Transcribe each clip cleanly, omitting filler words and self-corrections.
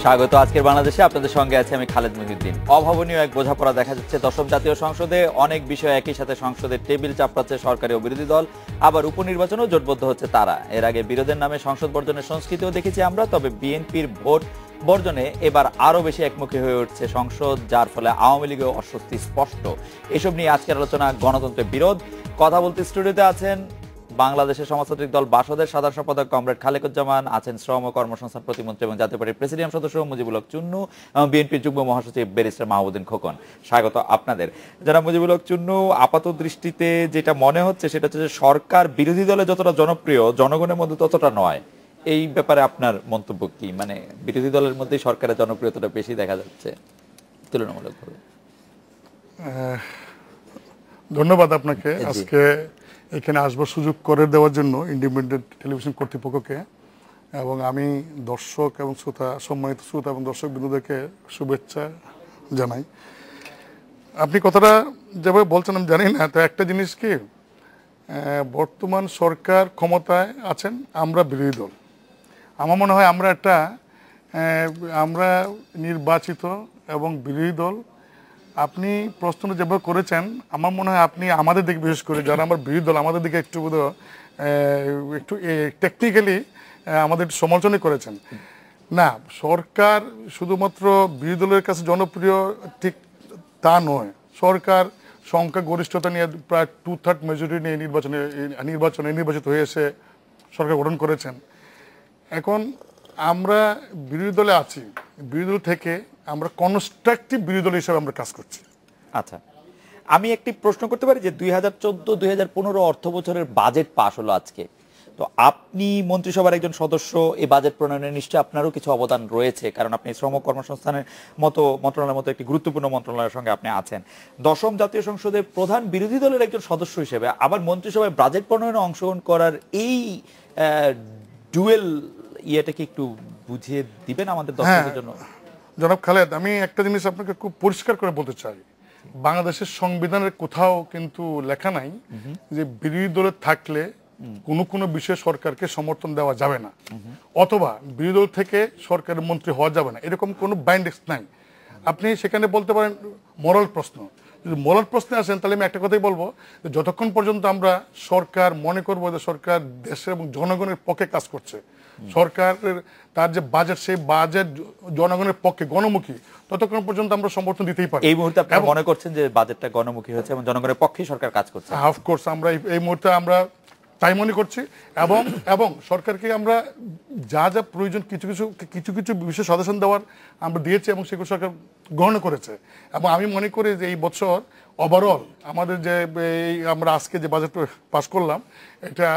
স্বাগত আজকের বাংলাদেশে। আপনাদের সঙ্গে আছে আমি খালেদ মহিউদ্দিন। অভাবনীয় এক বোঝাপড়া দেখা যাচ্ছে দশম জাতীয় সংসদে। অনেক বিষয় একই সাথে সংসদের টেবিল চাপড়াচ্ছে সরকারি ও বিরোধী দল, আবার উপনির্বাচনেও জোটবদ্ধ হচ্ছে তারা। এর আগে বিরোধের নামে সংসদ বর্জনের সংস্কৃতিও দেখেছি আমরা, তবে বিএনপির ভোট বর্জনে এবার আরো বেশি একমুখী হয়ে উঠছে সংসদ, যার ফলে আওয়ামী লীগের অস্বস্তি স্পষ্ট। এসব নিয়ে আজকের আলোচনা গণতন্ত্রের বিরোধ। কথা বলতে স্টুডিওতে আছেন বাংলাদেশের সমাজতান্ত্রিক দল বাসদের সাধারণ সম্পাদক কমরেড খালেকুজ্জামান, আছেন শ্রম ও কর্মসংস্থান প্রতিমন্ত্রী এবং জাতীয় পার্টির প্রেসিডিয়াম সদস্য মুজিবুল হক চুন্নু এবং বিএনপির যুগ্ম মহাসচিব ব্যারিস্টার মাহমুদুদ্দিন খোকন। স্বাগত আপনাদের। যারা মুজিবুল হক চুন্নু, আপাত দৃষ্টিতে যেটা মনে হচ্ছে সেটা হচ্ছে যে সরকার বিরোধী দলে যতটা জনপ্রিয় জনগণের মধ্যে ততটা নয়। এই ব্যাপারে আপনার মন্তব্য কি? মানে বিরোধী দলের মধ্যে সরকারের জনপ্রিয়তাটা বেশি দেখা যাচ্ছে তুলনামূলকভাবে। ধন্যবাদ আপনাকে আজকে এখানে আসবার সুযোগ করে দেওয়ার জন্য ইন্ডিপেন্ডেন্ট টেলিভিশন কর্তৃপক্ষকে, এবং আমি দর্শক এবং শ্রোতা, সম্মানিত শ্রোতা এবং দর্শক বিন্দুদেরকে শুভেচ্ছা জানাই। আপনি কথাটা যেভাবে বলছেন আমি জানি না, তো একটা জিনিস কি, বর্তমান সরকার ক্ষমতায় আছেন, আমরা বিরোধী দল। আমার মনে হয় আমরা নির্বাচিত এবং বিরোধী দল। আপনি প্রশ্নটা যেভাবে করেছেন, আমার মনে হয় আপনি আমাদের দিকে, বিশেষ করে যারা আমার বিরোধী দল, আমাদের দিকে একটু টেকনিক্যালি আমাদের সমালোচনা করেছেন। না, সরকার শুধুমাত্র বিরোধী দলের কাছে জনপ্রিয় ঠিক তা নয়। সরকার সংখ্যা গরিষ্ঠতা নিয়ে প্রায় 2/3 মেজরিটি নিয়ে নির্বাচিত হয়ে এসে সরকার গঠন করেছেন। এখন আমরা বিরোধী দলে আছি, বিরোধী দল থেকে আমরা কনস্ট্রাকটিভ বিরোধী দল হিসেবে আমরা কাজ করছি। আচ্ছা, আমি একটি প্রশ্ন করতে পারি যে 2014-2015 অর্থ বছরের বাজেট পাশ হলো আজকে, তো আপনি মন্ত্রিসভার একজন সদস্য, এই বাজেট প্রণয়নে নিশ্চয়ই আপনারও কিছু অবদান রয়েছে, কারণ আপনি শ্রম কর্মসংস্থানের মতো মন্ত্রণালয়ের মতো একটি গুরুত্বপূর্ণ মন্ত্রণালয়ের সঙ্গে আপনি আছেন। দশম জাতীয় সংসদের প্রধান বিরোধী দলের একজন সদস্য হিসেবে আবার মন্ত্রিসভায় বাজেট প্রণয়নে অংশগ্রহণ করার এই ডুয়েল ইয়েটাকে একটু বুঝিয়ে দিবেন আমাদের দর্শকদের জন্য? জনাব খালেদ, আমি একটা জিনিস আপনাকে খুব পরিষ্কার করে বলতে চাই। বাংলাদেশের সংবিধানের কোথাও কিন্তু লেখা নাই যে বিরোধী দলে থাকলে কোনো বিষয়ে সরকারকে সমর্থন দেওয়া যাবে না, অথবা বিরোধী দল থেকে সরকারের মন্ত্রী হওয়া যাবে না, এরকম কোনো বাইন্ডেক্স নাই। আপনি সেখানে বলতে পারেন মোরাল প্রশ্ন। যদি মোরাল প্রশ্নে আসেন, তাহলে আমি একটা কথাই বলবো, যতক্ষণ পর্যন্ত আমরা সরকার মনে করবো যে সরকার দেশের এবং জনগণের পক্ষে কাজ করছে, সরকারের তার যে বাজেট, সেই বাজেট জনগণের পক্ষে গণমুখী, ততক্ষণ পর্যন্ত আমরা সমর্থন দিতেই পারি। এই মুহূর্তে আপনি মনে করছেন যে বাজেটটা গণমুখী হয়েছে এবং জনগণের পক্ষেই সরকার কাজ করছে? অফকোর্স আমরা এই মুহূর্তে আমরা তাই মনে করছি, এবং সরকারকে আমরা যা যা প্রয়োজন কিছু কিছু বিষয় সাজেশন দেওয়ার আমরা দিয়েছি এবং সেগুলো সরকার গ্রহণ করেছে। এবং আমি মনে করি যে এই বছর ওভারঅল আমাদের যে আমরা আজকে যে বাজেট পাস করলাম, এটা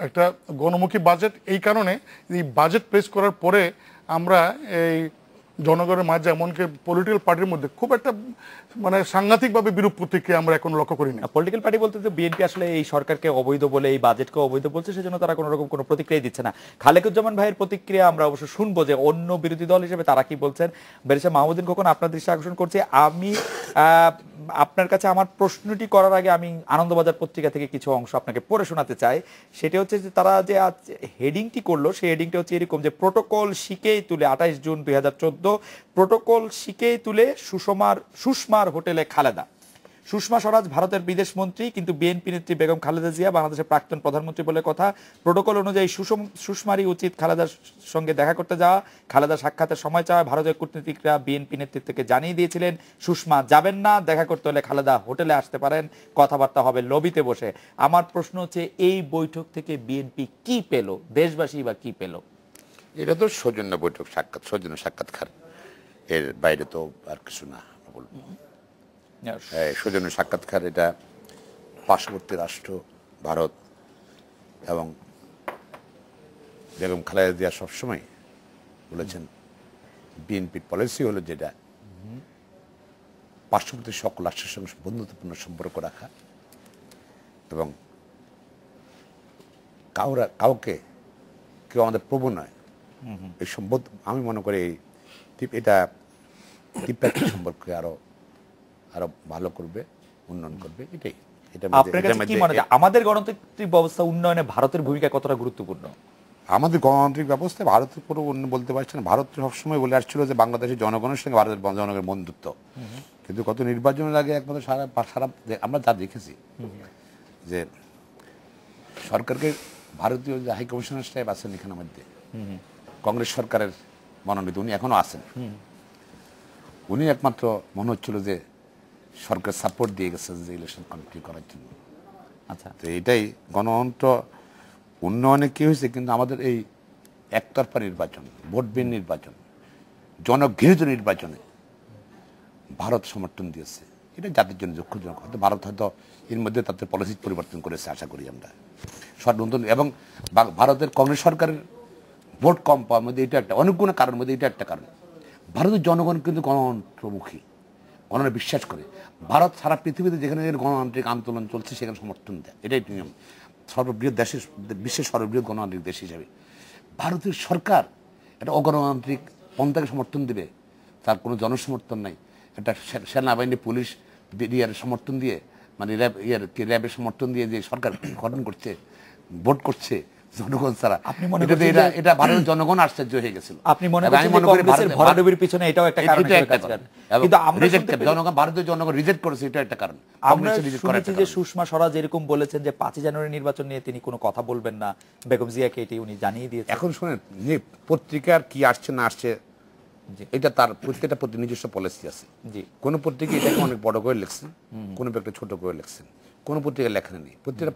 একটা গণমুখী বাজেট। এই কারণে এই বাজেট পেশ করার পরে আমরা এই জনগণের মাঝে, এমনকি পলিটিক্যাল পার্টির মধ্যে খুব একটা মানে সাংঘাতিকভাবে বিরূপ প্রতিক্রিয়া আমরা এখন লক্ষ্য করি না। পলিটিক্যাল পার্টি বলতে তো বিএনপি আসলে এই সরকারকে অবৈধ বলে, এই বাজেটকে অবৈধ বলছে, সেজন্য তারা কোনো রকম কোনো প্রতিক্রিয়া দিচ্ছে না। খালেকুজ্জামান ভাইয়ের প্রতিক্রিয়া আমরা অবশ্য শুনবো যে অন্য বিরোধী দল হিসেবে তারা কি বলছেন। ব্যারিস্টার মাহমুদুদ্দিন খোকন, আপনার দৃষ্টি আকর্ষণ করছে। আমি আপনার কাছে আমার প্রশ্নটি করার আগে আমি আনন্দবাজার পত্রিকা থেকে কিছু অংশ আপনাকে পড়ে শোনাতে চাই। সেটা হচ্ছে যে তারা যে আজ হেডিংটি করলো, সেই হেডিংটা হচ্ছে এরকম যে প্রোটোকল শিখেই তুলে 28 জুন 2014 প্রোটোকল শিখেই তুলে সুষমার হোটেলে খালেদা। সুষমা স্বরাজ ভারতের বিদেশ মন্ত্রী, কিন্তু বিএনপি নেত্রী বেগম খালেদা জিয়া বাংলাদেশের প্রাক্তন প্রধানমন্ত্রী বলে কথা। প্রোটোকল অনুযায়ী সুষমারই উচিত খালেদার সঙ্গে দেখা করতে যাওয়া, খালেদার সাক্ষাতের সময় চাওয়া। ভারতীয় কূটনীতিকরা বিএনপি নেতৃত্বকে জানিয়ে দিয়েছিলেন সুষমা যাবেন না, দেখা করতে হলে খালেদা হোটেলে আসতে পারেন, কথাবার্তা হবে লবিতে বসে। আমার প্রশ্ন হচ্ছে, এই বৈঠক থেকে বিএনপি কি পেল, দেশবাসী বা কি পেল? এটা তো সৌজন্য বৈঠক, সৌজন্য সাক্ষাৎকার, এর বাইরে তো আর কিছু না বলবো। সৌজন্য সাক্ষাৎকার, এটা পার্শ্ববর্তী রাষ্ট্র ভারত এবং বেগম খালেদা জিয়া সবসময় বলেছেন বিএনপির পলিসি হলো যেটা পার্শ্ববর্তী সকল রাষ্ট্রের সঙ্গে বন্ধুত্বপূর্ণ সম্পর্ক রাখা এবং কাউকে কেউ আমাদের প্রভু নয়, এই সম্পদ আমি মনে করি এটা দ্বিপাক্ষিক সম্পর্ককে আরো ভালো করবে, উন্নয়ন করবে। এটাই আপনার কাছে কি মনে হয় আমাদের গণতান্ত্রিক ব্যবস্থা উন্নয়নে ভারতের ভূমিকা কতটা গুরুত্বপূর্ণ? আমাদের গণতান্ত্রিক ব্যবস্থা ভারতের পুরো বলতে পারছে না। ভারত সবসময় বলে আসছিল যে বাংলাদেশের জনগণের সঙ্গে ভারতের জনগণের বন্ধুত্ব, কিন্তু গত নির্বাচনের আগে একমাত্র সারা আমরা যা দেখেছি যে সরকারকে ভারতীয় যে হাই কমিশনার সাহেব আছেন এখানের মধ্যে, কংগ্রেস সরকারের মনোনীত, উনি এখনো আছেন। উনি একমাত্র মনে হচ্ছিল যে সরকার সাপোর্ট দিয়ে গেছে যে ইলেকশন কন্টিনিউ করার জন্য। আচ্ছা, তো এটাই গণতন্ত্র উন্নয়নে কি হয়েছে, কিন্তু আমাদের এই একতরফা নির্বাচন, ভোট ব্যাংক নির্বাচন, জনঘৃণিত নির্বাচনে ভারত সমর্থন দিয়েছে। এটা জাতির জন্য দুঃখজনক। হয়তো ভারত হয়তো এর মধ্যে তাদের পলিসি পরিবর্তন করেছে আশা করি আমরা নতুন। এবং ভারতের কংগ্রেস সরকারের ভোট কম পাওয়ার মধ্যে এটা একটা, অনেকগুলো কারণের মধ্যে এটা একটা কারণ। ভারতের জনগণ কিন্তু গণতন্ত্রমুখী, গণনা বিশ্বাস করে। ভারত সারা পৃথিবীতে যেখানে গণতান্ত্রিক আন্দোলন চলছে সেখানে সমর্থন দেয়, এটাই নিয়ম। সর্ববৃহৎ দেশের, বিশ্বের সর্ববৃহৎ গণতান্ত্রিক দেশ হিসাবে ভারতের সরকার একটা অগণতান্ত্রিক পন্থাকে সমর্থন দেবে, তার কোনো জনসমর্থন নাই। একটা সেনাবাহিনী, পুলিশ, বিডিআর সমর্থন দিয়ে, মানে র্যাবের সমর্থন দিয়ে যে সরকার গঠন করছে, ভোট করছে জনগণ ছাড়া, এটা ভারতের জনগণ আশ্চর্য হয়ে গেছিল। আপনি মনে করেন কংগ্রেসের ভরাডুবির পিছনে এটাও একটা কারণ? কিন্তু জনগণ, ভারতীয় জনগণ রিজেক্ট করেছে, এটা একটা কারণ। আমরা শুনেছি যে সুষমা স্বরাজ এরকম বলেছেন যে ৫ জানুয়ারি নির্বাচন নিয়ে তিনি কোনো কথা বলবেন না, বেগম জিয়াকে এটি উনি জানিয়ে দিয়েছেন। এখন শুনেন, পত্রিকার কি আসছে না আসছে এটা তার প্রত্যেকটা নিজস্ব পলিসি আছে। কোন পত্রিকা এটাকে অনেক বড় করে লিখছেন, কোন একটা ছোট করে লিখছেন, কোন পত্রিকা লেখা নেই। প্রত্যেকটা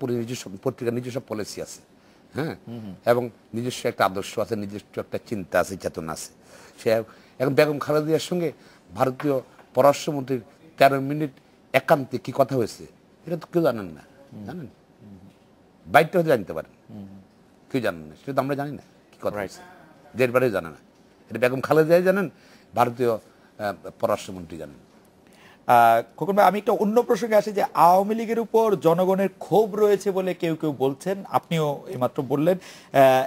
পত্রিকার নিজস্ব পলিসি আছে, হ্যাঁ, এবং নিজস্ব একটা আদর্শ আছে, নিজস্ব একটা চিন্তা আছে, চেতনা আছে। সে এখন বেগম খালেদা জিয়ার সঙ্গে ভারতীয় পররাষ্ট্রমন্ত্রীর 13 মিনিট একান্তে কি কথা হয়েছে এটা তো কেউ জানেন না, জানেন? বাইরটা হয়তো জানতে পারেন, কেউ জানেন না, সেটা তো আমরা জানি না কি কথা হয়েছে, দেড় বারেও জানে না। এটা বেগম খালেদা জিয়া জানেন, ভারতীয় পররাষ্ট্রমন্ত্রী জানেন। খোকন ভাই, আমি একটা অন্য প্রসঙ্গে আসি যে আওয়ামী লীগের উপর জনগণের ক্ষোভ রয়েছে বলে কেউ কেউ বলছেন, আপনিও এইমাত্র বললেন,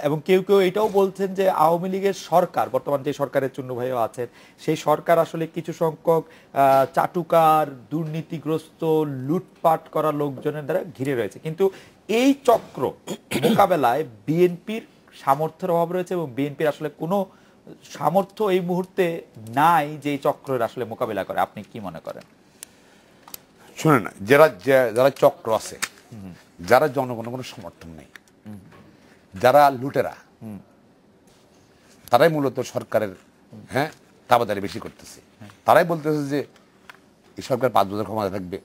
এবং কেউ কেউ এটাও বলছেন যে আওয়ামী লীগের সরকার, বর্তমান যে সরকারের চুন্নু ভাইও আছেন, সেই সরকার আসলে কিছু সংখ্যক চাটুকার, দুর্নীতিগ্রস্ত, লুটপাট করা লোকজনের দ্বারা ঘিরে রয়েছে। কিন্তু এই চক্র মোকাবেলায় বিএনপির সামর্থ্যের অভাব রয়েছে এবং বিএনপির আসলে কোনো সামর্থ্য এই মুহূর্তে নাই যে এই চক্রের আসলে মোকাবিলা করে। আপনি কি মনে করেন? শুনে না, যারা চক্র আছে, যারা জনগণের কোনো সমর্থন নেই, যারা লুটেরা, তারাই মূলত সরকারের তাবাদারি বেশি করতেছে। তারাই বলতেছে যে এই সরকার 5 বছর ক্ষমতা থাকবে,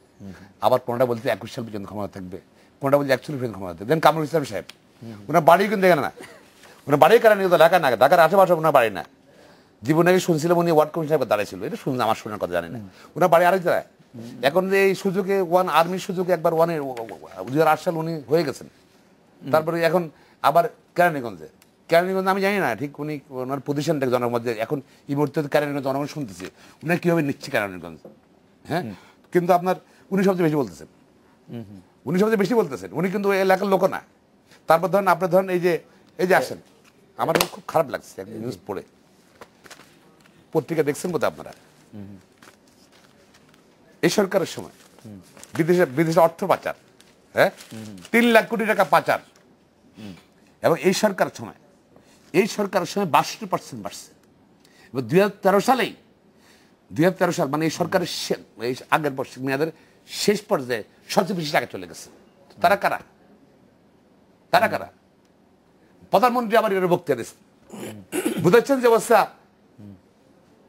আবার কোনটা বলতে 21 সাল পর্যন্ত ক্ষমতা থাকবে, কোনটা বলতে 41 পর্যন্ত ক্ষমতা থাকবে। দেন কামরুল ইসলাম সাহেব, ওনার বাড়ি কিন্তু দেখেন না, ওনার বাড়ির কারণে ঢাকা না, ঢাকার আশেপাশে ওনার বাড়ি না। জীবনে আগে শুনছিলাম উনি ওয়ার্ড কমিশন সাহেব দাঁড়াইছিল, এটা শুনলাম, আমার শোনার কথা জানি না। ওনার বাড়ি আরেক জায়গায়। এখন এই সুযোগে আর্মির সুযোগে একবার 2008 সাল উনি হয়ে গেছেন। তারপরে এখন আবার কেরানীগঞ্জে আমি জানি না ঠিক উনি ওনার পজিশনটা জনের মধ্যে এখন এই মুহূর্তে কেরানীগঞ্জ জনগণ শুনতেছে উনি কিভাবে নিচ্ছে কেরানীগঞ্জ, হ্যাঁ। কিন্তু আপনার উনি সবচেয়ে বেশি বলতেছেন, উনি কিন্তু ওই এলাকার লোক না। তারপর ধরেন আপনি ধরেন এই যে আসেন, আমার খুব খারাপ লাগছে একটা নিউজ পড়ে, পত্রিকা দেখছেন বোধহয় আপনারা, এই সরকারের সময় বিদেশে অর্থ পাচার, 3 লাখ কোটি টাকা পাচার, এবং এই সরকারের সময় 62% বাড়ছে। এবং 2013 সাল মানে এই সরকারের আগের মেয়াদের শেষ পর্যায়ে সবচেয়ে বেশি টাকা চলে গেছে। তারা কারা? প্রধানমন্ত্রী আবার এর বক্তব্য দিয়েছেন, বুঝাচ্ছেন যে অবস্থা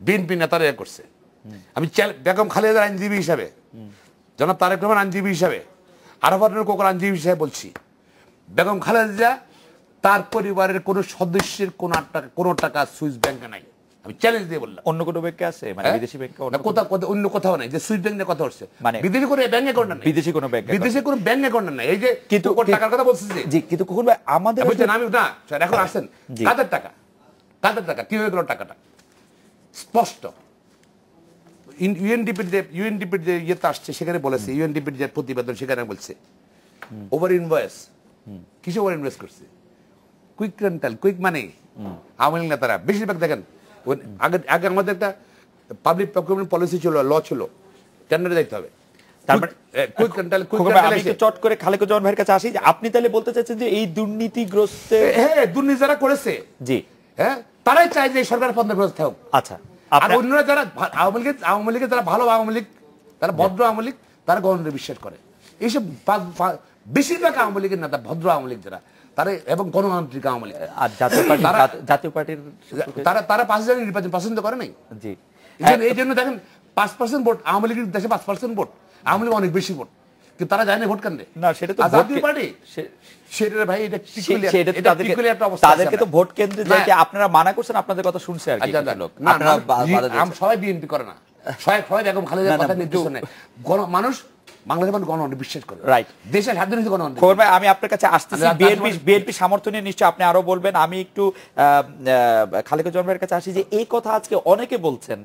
বিএনপি নেতারা করছে। আমি বেগম খালেদার আইনজীবী হিসাবে, জনাব তারেক রহমান আইনজীবী হিসাবে, আরাফাত কোকর আইনজীবী হিসাবে বলছি, বেগম খালেদা তার পরিবারের কোন সদস্যের কোন টাকা সুইস ব্যাংকে নাই। আমি চ্যালেঞ্জ দিয়ে বললাম। অন্য কোনো ব্যাংকে আছে, মানে বিদেশি ব্যাংকে? অন্য কোথাও নাই। যে সুইস ব্যাংকের কথা হচ্ছে, মানে বিদেশি কোনো ব্যাংক অ্যাকাউন্ট নাই, বিদেশি কোনো ব্যাংক অ্যাকাউন্ট নাই। এই যে কিন্তু টাকার কথা বলছি যে, কিন্তু কখন ভাই আমাদের আমি না স্যার, এখন আসেন কাদের টাকা কি হয়ে গেল টাকাটা স্পষ্ট। ইউএনডিপির যে ইয়েতে আসছে সেখানে বলেছে, ইউএনডিপির যে প্রতিবেদন সেখানে বলছে ওভার ইনভয়েস। কিসে ওভার ইনভয়েস করছে? কুইক রেন্টাল, কুইক মানে আওয়ামী লীগ নেতারা বেশিরভাগ দেখেন আগে আগে আমাদের একটা পাবলিক প্রকিউরমেন্ট পলিসি ছিল, ল ছিল, টেন্ডারে দেখতে হবে। তার মানে আমি একটু চট করে খালেকুজ্জামান ভাইয়ের কাছে আসি যে আপনি তাহলে বলতে চাচ্ছেন যে এই দুর্নীতিগ্রস্ত, হ্যাঁ দুর্নীতি যারা করেছে, জি হ্যাঁ তারাই চায় যে সরকার পন্থা ব্যবস্থা হোক। আচ্ছা, আর অন্যরা যারা আওয়ামী লীগের যারা ভালো আওয়ামী লীগ, তারা ভদ্র আওয়ামী লীগ, তারা গণতন্ত্রে বিশ্বাস করে। এইসব বেশিরভাগ আওয়ামী লীগের নেতা ভদ্র আওয়ামী লীগ যারা, তারা এবং গণতান্ত্রিক আওয়ামী লীগ। আর জাতীয় পার্টির তারা 5 হাজার নির্বাচন পছন্দ করে নাই। জি, এই জন্য দেখেন 5% ভোট আওয়ামী লীগের দেশে, 5% ভোট, আওয়ামী লীগ অনেক বেশি ভোট, কিন্তু তারা যায় না ভোট কেন্দ্রে। না সেটা তো জাতীয় পার্টি সেটা ভাই এটা একটা অবস্থা। তাদেরকে তো ভোট কেন্দ্রে যাইতে আপনারা মানা করছেন, আপনাদের কথা শুনছে আর কি লোক। সবাই বিএনপি করে না, সবাই বেগম খালেদার কথা নির্দেশ নেয়। মানুষ বাংলাদেশের মানুষ গণতন্ত্র বিশ্বাস করে, রাইট, দেশের স্বাধীনতা গণতন্ত্র। খবর ভাই আমি আপনার কাছে আসতেছি, বিএনপি সমর্থন নিয়ে নিশ্চয়ই আপনি আরো বলবেন। আমি একটু খালেকুজ্জামান ভাইয়ের কাছে আসি যে এই কথা আজকে অনেকে বলছেন,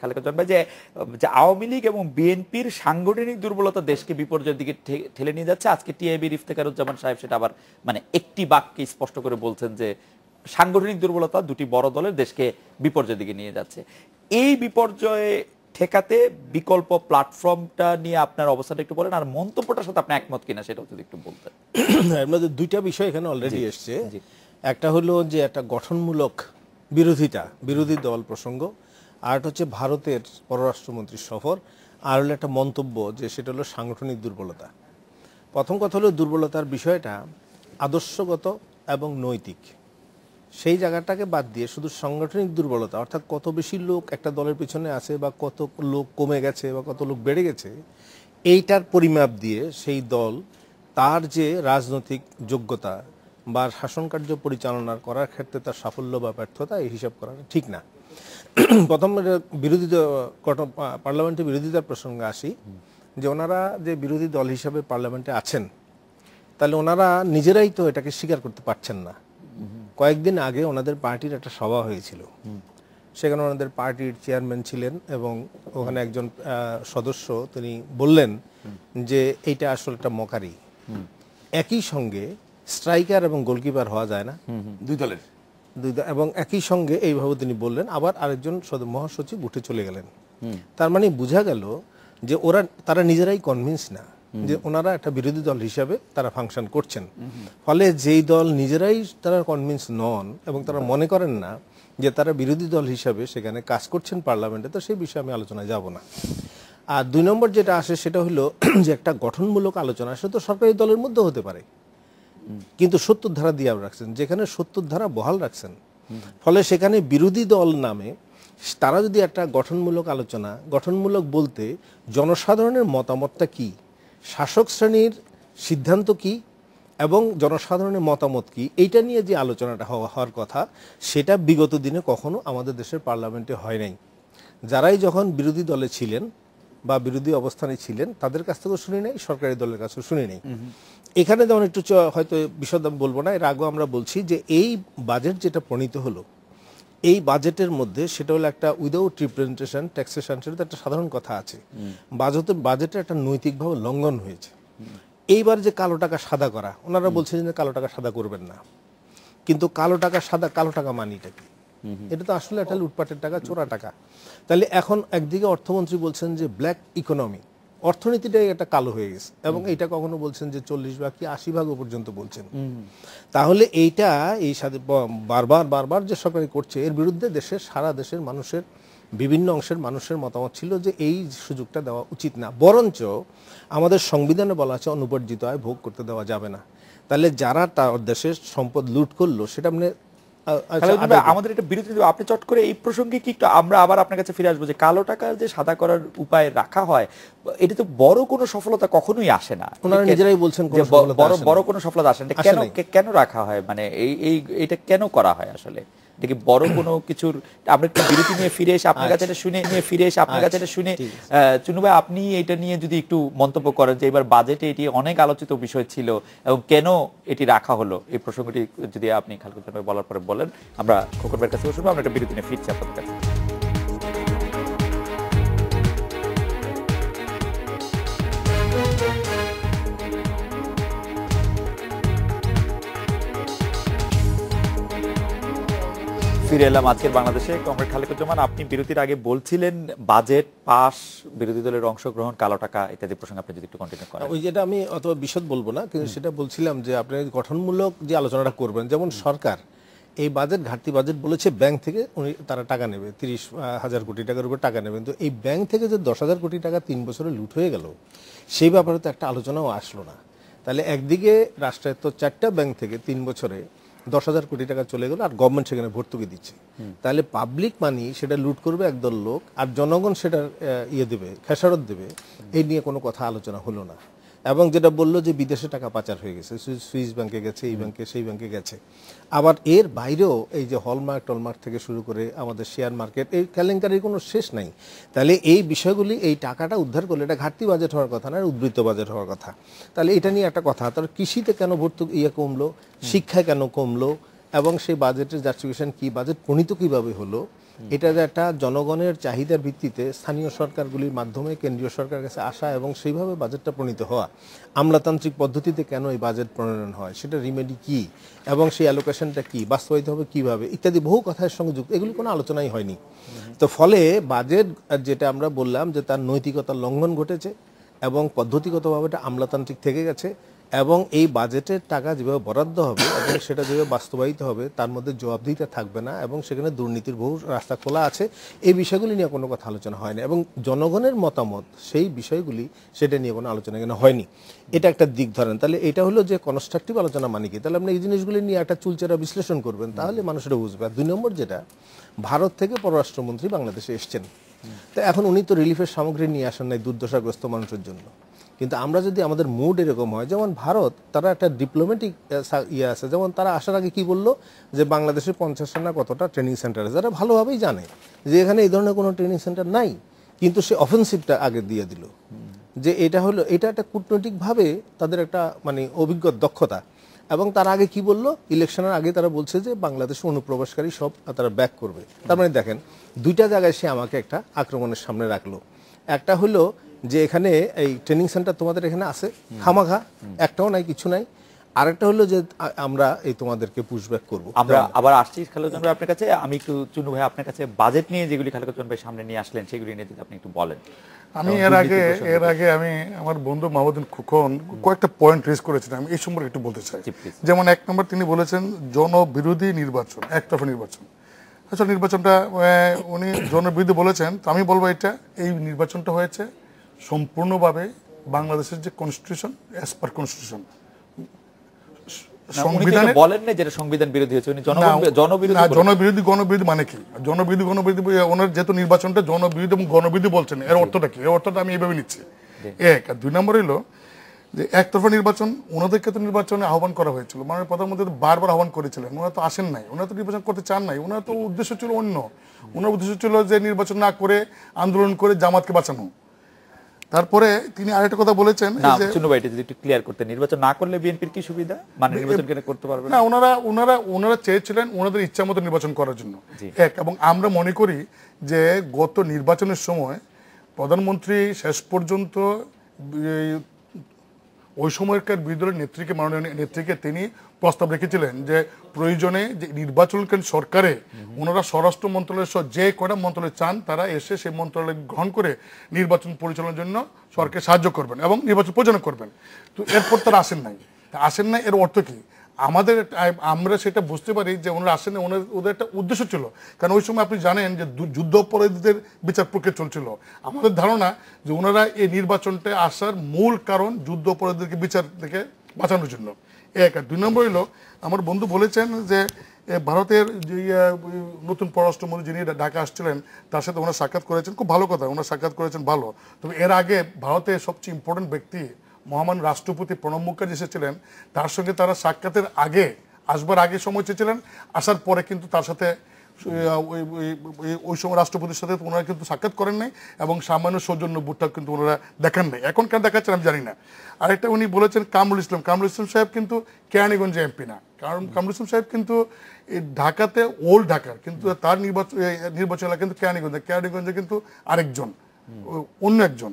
খালেকুজ্জামান ভাই, যে আওয়ামী লীগ এবং বিএনপির সাংগঠনিক দুর্বলতা দেশকে বিপর্যয়ের দিকে ঠেলে নিয়ে যাচ্ছে। আজকে টিআইবির ইফতেখারুজ্জামান সাহেব সেটা আবার মানে একটি বাক্যে স্পষ্ট করে বলছেন যে সাংগঠনিক দুর্বলতা দুটি বড় দলের দেশকে বিপর্যয়ের দিকে নিয়ে যাচ্ছে। এই বিপর্যয়ে ঠেকাতে বিকল্প প্ল্যাটফর্মটা নিয়ে আপনার অবস্থাটা একটু বলেন, আর মন্তব্যটার সাথে আপনি একমত কিনা সেটাও যদি একটু বলতেন। এর মধ্যে দুইটা বিষয় এখানে অলরেডি এসছে। একটা হলো যে একটা গঠনমূলক বিরোধী দল প্রসঙ্গ, আর একটা হচ্ছে ভারতের পররাষ্ট্রমন্ত্রীর সফর, আর হলো একটা মন্তব্য যে সেটা হলো সাংগঠনিক দুর্বলতা। প্রথম কথা হলো দুর্বলতার বিষয়টা আদর্শগত এবং নৈতিক, সেই জায়গাটাকে বাদ দিয়ে শুধু সাংগঠনিক দুর্বলতা, অর্থাৎ কত বেশি লোক একটা দলের পিছনে আছে বা কত লোক কমে গেছে বা কত লোক বেড়ে গেছে, এইটার পরিমাপ দিয়ে সেই দল তার যে রাজনৈতিক যোগ্যতা বা শাসন কার্য পরিচালনা করার ক্ষেত্রে তার সাফল্য বা ব্যর্থতা এই হিসাব করাটা ঠিক না। প্রথম পার্লামেন্টে বিরোধিতার প্রসঙ্গে আসি, যে ওনারা যে বিরোধী দল হিসাবে পার্লামেন্টে আছেন, তাহলে ওনারা নিজেরাই তো এটাকে স্বীকার করতে পারছেন না। কয়েকদিন আগে ওনাদের পার্টির একটা সভা হয়েছিল, সেখানে ওনাদের পার্টির চেয়ারম্যান ছিলেন এবং ওখানে একজন সদস্য তিনি বললেন যে এইটা আসলে একটা মকারি। একই সঙ্গে স্ট্রাইকার এবং গোলকিপার হওয়া যায় না দুই দলের, এবং একই সঙ্গে এইভাবে তিনি বললেন। আবার আরেকজন মহাসচিব উঠে চলে গেলেন। তার মানে বোঝা গেল যে তারা নিজেরাই কনভিন্স না যে ওনারা একটা বিরোধী দল হিসাবে তারা ফাংশন করছেন। ফলে যেই দল নিজেরাই তারা কনভিন্স নন এবং তারা মনে করেন না যে তারা বিরোধী দল হিসাবে সেখানে কাজ করছেন পার্লামেন্টে, তো সেই বিষয়ে আমি আলোচনায় যাব না। আর 2 নম্বর যেটা আসে সেটা হলো যে একটা গঠনমূলক আলোচনা, সেটা তো সরকারি দলের মধ্যে হতে পারে, কিন্তু 70 ধারা দিয়ে রাখছেন, যেখানে 70 ধারা বহাল রাখছেন। ফলে সেখানে বিরোধী দল নামে তারা যদি একটা গঠনমূলক আলোচনা, গঠনমূলক বলতে জনসাধারণের মতামতটা কি, শাসক শ্রেণীর সিদ্ধান্ত কি এবং জনসাধারণের মতামত কি, এইটা নিয়ে যে আলোচনাটা হওয়ার কথা, সেটা বিগত দিনে কখনো আমাদের দেশের পার্লামেন্টে হয় নাই। যারাই যখন বিরোধী দলে ছিলেন বা বিরোধী অবস্থানে ছিলেন তাদের কাছ থেকেও শুনি নাই, সরকারি দলের কাছেও শুনি নাই। এখানে যেমন একটু হয়তো বিশদ আমি বলবো না, এর আগেও আমরা বলছি যে এই বাজেট যেটা প্রণীত হলো, এই বাজেটের মধ্যে সেটা হলো একটা উইদাউট রিপ্রেজেন্টেশন ট্যাক্সেশন, সেটা তো একটা সাধারণ কথা আছে। বাজেটে একটা নৈতিকভাবে লঙ্ঘন হয়েছে। এইবার যে কালো টাকা সাদা করা, ওনারা বলছেন যে কালো টাকা সাদা করবেন না, কিন্তু কালো টাকা সাদা, কালো টাকা মানিটা কি? এটা তো আসলে একটা লুটপাটের টাকা, চোরা টাকা। তাহলে এখন একদিকে অর্থমন্ত্রী বলছেন যে ব্ল্যাক ইকোনমি, অর্থনীতিটাই একটা কালো হয়ে গেছে, এবং এইটা কখনো বলছেন যে 40 ভাগ কি 80 ভাগও পর্যন্ত বলছেন। তাহলে এইটা এই সাথে বারবার যে সরকার করছে, এর বিরুদ্ধে সারা দেশের মানুষের বিভিন্ন অংশের মানুষের মতামত ছিল যে এই সুযোগটা দেওয়া উচিত না, বরঞ্চ আমাদের সংবিধানে বলা আছে অনুপার্জিত আয় ভোগ করতে দেওয়া যাবে না। তাহলে যারা তার দেশের সম্পদ লুট করলো সেটা মানে আমাদের এটা বিরোধী। আপনি চট করে এই প্রসঙ্গে কি একটু আমরা আবার আপনার কাছে ফিরে আসবো যে কালো টাকার যে সাদা করার উপায় রাখা হয়, এটা তো বড় কোনো সফলতা কখনোই আসে না। ওনারা নিজেরাই বলছেন বড় কোনো সফলতা আসে না। কেন রাখা হয়, মানে এইটা কেন করা হয় আসলে? দেখি বড় কোনো কিছুর আমরা একটু বিরতি নিয়ে ফিরে এসে আপনার কাছে এটা শুনে চুনু ভাই আপনি এটা নিয়ে যদি একটু মন্তব্য করেন যে এবার বাজেটে এটি অনেক আলোচিত বিষয় ছিল এবং কেন এটি রাখা হলো, এই প্রসঙ্গটি যদি আপনি খালেকুজ্জামান ভাই বলার পরে বলেন, আমরা খোকন ভাইয়ের কাছে শুনবো। আমরা একটা বিরতি নিয়ে ফিরছি আপনাদের কাছে। ফিরে এলাম আজকের বাংলাদেশে। কমরেড খালেকুজ্জামান, আপনি বিরতির আগে বলছিলেন বাজেট পাস, বিরোধী দলের অংশগ্রহণ, কালো টাকা ইত্যাদি প্রসঙ্গে আপনি যদি একটু কন্টিনিউ করেন। ওই যেটা আমি অত বিশদ বলবো না, কিন্তু সেটা বলছিলাম যে আপনি গঠনমূলক যে আলোচনাটা করবেন, যেমন সরকার এই বাজেট ঘাটতি বাজেট বলেছে ব্যাংক থেকে তারা টাকা নেবে 30,000 কোটি টাকার উপর টাকা নেবেন, তো এই ব্যাংক থেকে যে 10,000 কোটি টাকা 3 বছরে লুট হয়ে গেল সেই ব্যাপারে তো একটা আলোচনাও আসলো না। তাহলে একদিকে রাষ্ট্রায়ত্ত 4টা ব্যাংক থেকে 3 বছরে 10,000 কোটি টাকা চলে গেল, আর গভর্নমেন্ট সেখানে ভর্তুকি দিচ্ছে। তাহলে পাবলিক মানি সেটা লুট করবে একদল লোক, আর জনগণ সেটার দেবে, খেসারত দেবে, এই নিয়ে কোনো কথা আলোচনা হলো না। এবং যেটা বললো যে বিদেশে টাকা পাচার হয়ে গেছে, সুইস ব্যাংকে গেছে, এই ব্যাংকে সেই ব্যাংকে গেছে। আবার এর বাইরেও এই যে হলমার্ক টলমার্ক থেকে শুরু করে আমাদের শেয়ার মার্কেট, এই কেলেঙ্কারির কোনো শেষ নাই। তাহলে এই বিষয়গুলি, এই টাকাটা উদ্ধার করলে এটা ঘাটতি বাজেট হওয়ার কথা না, উদ্বৃত্ত বাজেট হওয়ার কথা। তাহলে এটা নিয়ে একটা কথা। তার কৃষিতে কেন ভর্তুকি কমলো, শিক্ষায় কেন কমলো, এবং সেই বাজেটের জাস্টিফিকেশন কি, বাজেট প্রণীত কিভাবে হলো, এটা যে একটা জনগণের চাহিদার ভিত্তিতে স্থানীয় সরকারগুলির মাধ্যমে কেন্দ্রীয় সরকারের কাছে আসা এবং সেইভাবে বাজেটটা প্রণীত হওয়া, আমলাতান্ত্রিক পদ্ধতিতে কেন এই বাজেট প্রণয়ন হয়, সেটা রিমেডি কি, এবং সেই অ্যালোকেশনটা কি, বাস্তবায়িত হবে কিভাবে, ইত্যাদি বহু কথার সঙ্গে যুক্ত, এগুলি কোনো আলোচনাই হয়নি। তো ফলে বাজেট যেটা আমরা বললাম যে তার নৈতিকতার লঙ্ঘন ঘটেছে এবং পদ্ধতিগতভাবে এটা আমলাতান্ত্রিক থেকে গেছে, এবং এই বাজেটের টাকা যেভাবে বরাদ্দ হবে এবং সেটা যেভাবে বাস্তবায়িত হবে তার মধ্যে জবাবদিহিতা থাকবে না, এবং সেখানে দুর্নীতির বহু রাস্তা খোলা আছে। এই বিষয়গুলি নিয়ে কোনো কথা আলোচনা হয় না, এবং জনগণের মতামত সেই বিষয়গুলি সেটা নিয়ে কোনো আলোচনা কেন হয়নি। এটা একটা দিক ধরেন। তাহলে এটা হলো যে কনস্ট্রাকটিভ আলোচনা মানে কি, তাহলে আপনি এই জিনিসগুলি নিয়ে একটা চুলচেরা বিশ্লেষণ করবেন, তাহলে মানুষেরা বুঝবে। আর 2 নম্বর যেটা, ভারত থেকে পররাষ্ট্রমন্ত্রী বাংলাদেশে এসছেন, তো এখন উনি তো রিলিফের সামগ্রী নিয়ে আসেন নাই দুর্দশাগ্রস্ত মানুষের জন্য। কিন্তু আমরা যদি আমাদের মুড এরকম হয়, যেমন ভারত তারা একটা ডিপ্লোম্যাটিক আছে, যেমন তারা আসার আগে কি বললো যে বাংলাদেশে 50টা না কতটা ট্রেনিং সেন্টার আছে, যারা ভালোভাবেই জানে যে এখানে এই ধরনের কোনো ট্রেনিং সেন্টার নাই, কিন্তু সে অফেন্সিভটা আগে দিয়ে দিল যে এটা হলো, এটা একটা কূটনৈতিকভাবে তাদের একটা মানে অভিজ্ঞ দক্ষতা। এবং তার আগে কি বললো, ইলেকশনের আগে তারা বলছে যে বাংলাদেশে অনুপ্রবেশকারী সব তারা ব্যাক করবে। তার মানে দেখেন 2টা জায়গায় সে আমাকে একটা আক্রমণের সামনে রাখলো। একটা হলো যে এখানে এই ট্রেনিং সেন্টার তোমাদের এখানে আছে খামাখা, একটাও নাই, কিছু নাই। আরেকটা হলো যে আমরা এই তোমাদেরকে পুশব্যাক করবো। আমরা আবার আসছি খালেকুজ্জামান ভাই আপনার কাছে। আমি একটু চুনু ভাই আপনার কাছে বাজেট নিয়ে যেগুলি খালেকুজ্জামান ভাই সামনে নিয়ে আসলেন সেগুলি নিয়ে যদি আপনি একটু বলেন। আমি এর আগে আমি আমার বন্ধু মাহমুদুল খোকন কয়েকটা পয়েন্ট রেজ করেছেন, আমি এই সম্পর্কে একটু বলতে চাই। যেমন 1 নম্বর তিনি বলেছেন জনবিরোধী নির্বাচন, একতরফা নির্বাচন। আসলে নির্বাচনটা উনি জনবিরোধী বলেছেন, তো আমি বলবো এটা এই নির্বাচনটা হয়েছে সম্পূর্ণভাবে বাংলাদেশের যে কনস্টিটিউশন, অ্যাজ পার কনস্টিটিউশন, সংবিধানে বলেন না যেটা সংবিধান বিরোধী হচ্ছে, উনি জনবিরোধী গণবিরোধী মানে কি, জনবিরোধী গণবিরোধী, ওনার যেহেতু নির্বাচনটা জনবিরোধী এবং গণবিরোধী বলছেন, এর অর্থটা কি, এর অর্থটা আমি এইভাবে নিচ্ছি। 1 আর 2 নম্বর হলো যে একতরফা নির্বাচন, ওনাদেরকে তো নির্বাচনে আহ্বান করা হয়েছিল, মানে প্রধানমন্ত্রী বারবার আহ্বান করেছিলেন, ওনারা তো আসেন নাই, ওনারা তো নির্বাচন করতে চান নাই, ওনার তো উদ্দেশ্য ছিল অন্য, ওনার উদ্দেশ্য ছিল যে নির্বাচন না করে আন্দোলন করে জামাতকে বাঁচানো। তারপরে তিনি আরেকটা কথা বলেছেন যে চুনু ভাই এটা যদি একটু ক্লিয়ার করতে, নির্বাচন না করলে বিএনপির কি সুবিধা, মানে নির্বাচন কেন করতে পারবে না? ওনারা চেয়েছিলেন ওনাদের ইচ্ছা মতো নির্বাচন করার জন্য। এবং আমরা মনে করি যে গত নির্বাচনের সময় প্রধানমন্ত্রী শেষ পর্যন্ত ওই সময়কার বিরোধী দলের নেত্রীকে, মাননীয় নেত্রীকে তিনি প্রস্তাব রেখেছিলেন যে প্রয়োজনে যে নির্বাচনকালীন সরকারে ওনারা স্বরাষ্ট্র মন্ত্রণালয়ের সহ যে কয়টা মন্ত্রণালয় চান তারা এসে সেই মন্ত্রণালয় গ্রহণ করে নির্বাচন পরিচালনার জন্য সরকারকে সাহায্য করবেন এবং নির্বাচন পরিচালনা করবেন। তো এরপর তারা আসেন নাই। এর অর্থ কি? আমরা সেটা বুঝতে পারি যে ওনারা আসেন না, ওদের একটা উদ্দেশ্য ছিল। কারণ ওই সময় আপনি জানেন যে যুদ্ধ অপরাধীদের বিচার প্রক্রিয়া চলছিল। আমাদের ধারণা যে ওনারা এই নির্বাচনটা আসার মূল কারণ যুদ্ধ অপরাধীদেরকে বিচার থেকে বাঁচানোর জন্য। 1 আর 2 নম্বর হলো আমার বন্ধু বলেছেন যে ভারতের যে নতুন পররাষ্ট্রমন্ত্রী যিনি ঢাকা আসছিলেন তার সাথে ওনারা সাক্ষাৎ করেছেন, খুব ভালো কথা, ওনারা সাক্ষাৎ করেছেন ভালো। তবে এর আগে ভারতের সবচেয়ে ইম্পর্টেন্ট ব্যক্তি মহামান্য রাষ্ট্রপতি প্রণব মুখার্জি এসেছিলেন, তার সঙ্গে তারা সাক্ষাতের আগে আসবার আগে সময় চেয়েছিলেন, আসার পরে কিন্তু তার সাথে ওই সময় রাষ্ট্রপতির সাথে ওনারা কিন্তু সাক্ষাৎ করেন নাই এবং সামান্য সৌজন্যবোধটা কিন্তু ওনারা দেখান নাই। এখন কেন দেখাচ্ছেন আমি জানি না। আরেকটা উনি বলেছেন কামরুল ইসলাম সাহেব কিন্তু কেরানীগঞ্জে এমপি না, কারণ কামরুল ইসলাম সাহেব কিন্তু ঢাকাতে ওল্ড ঢাকার, কিন্তু তার নির্বাচন এলাকা কিন্তু কেরানীগঞ্জে কিন্তু আরেকজন, অন্য একজন।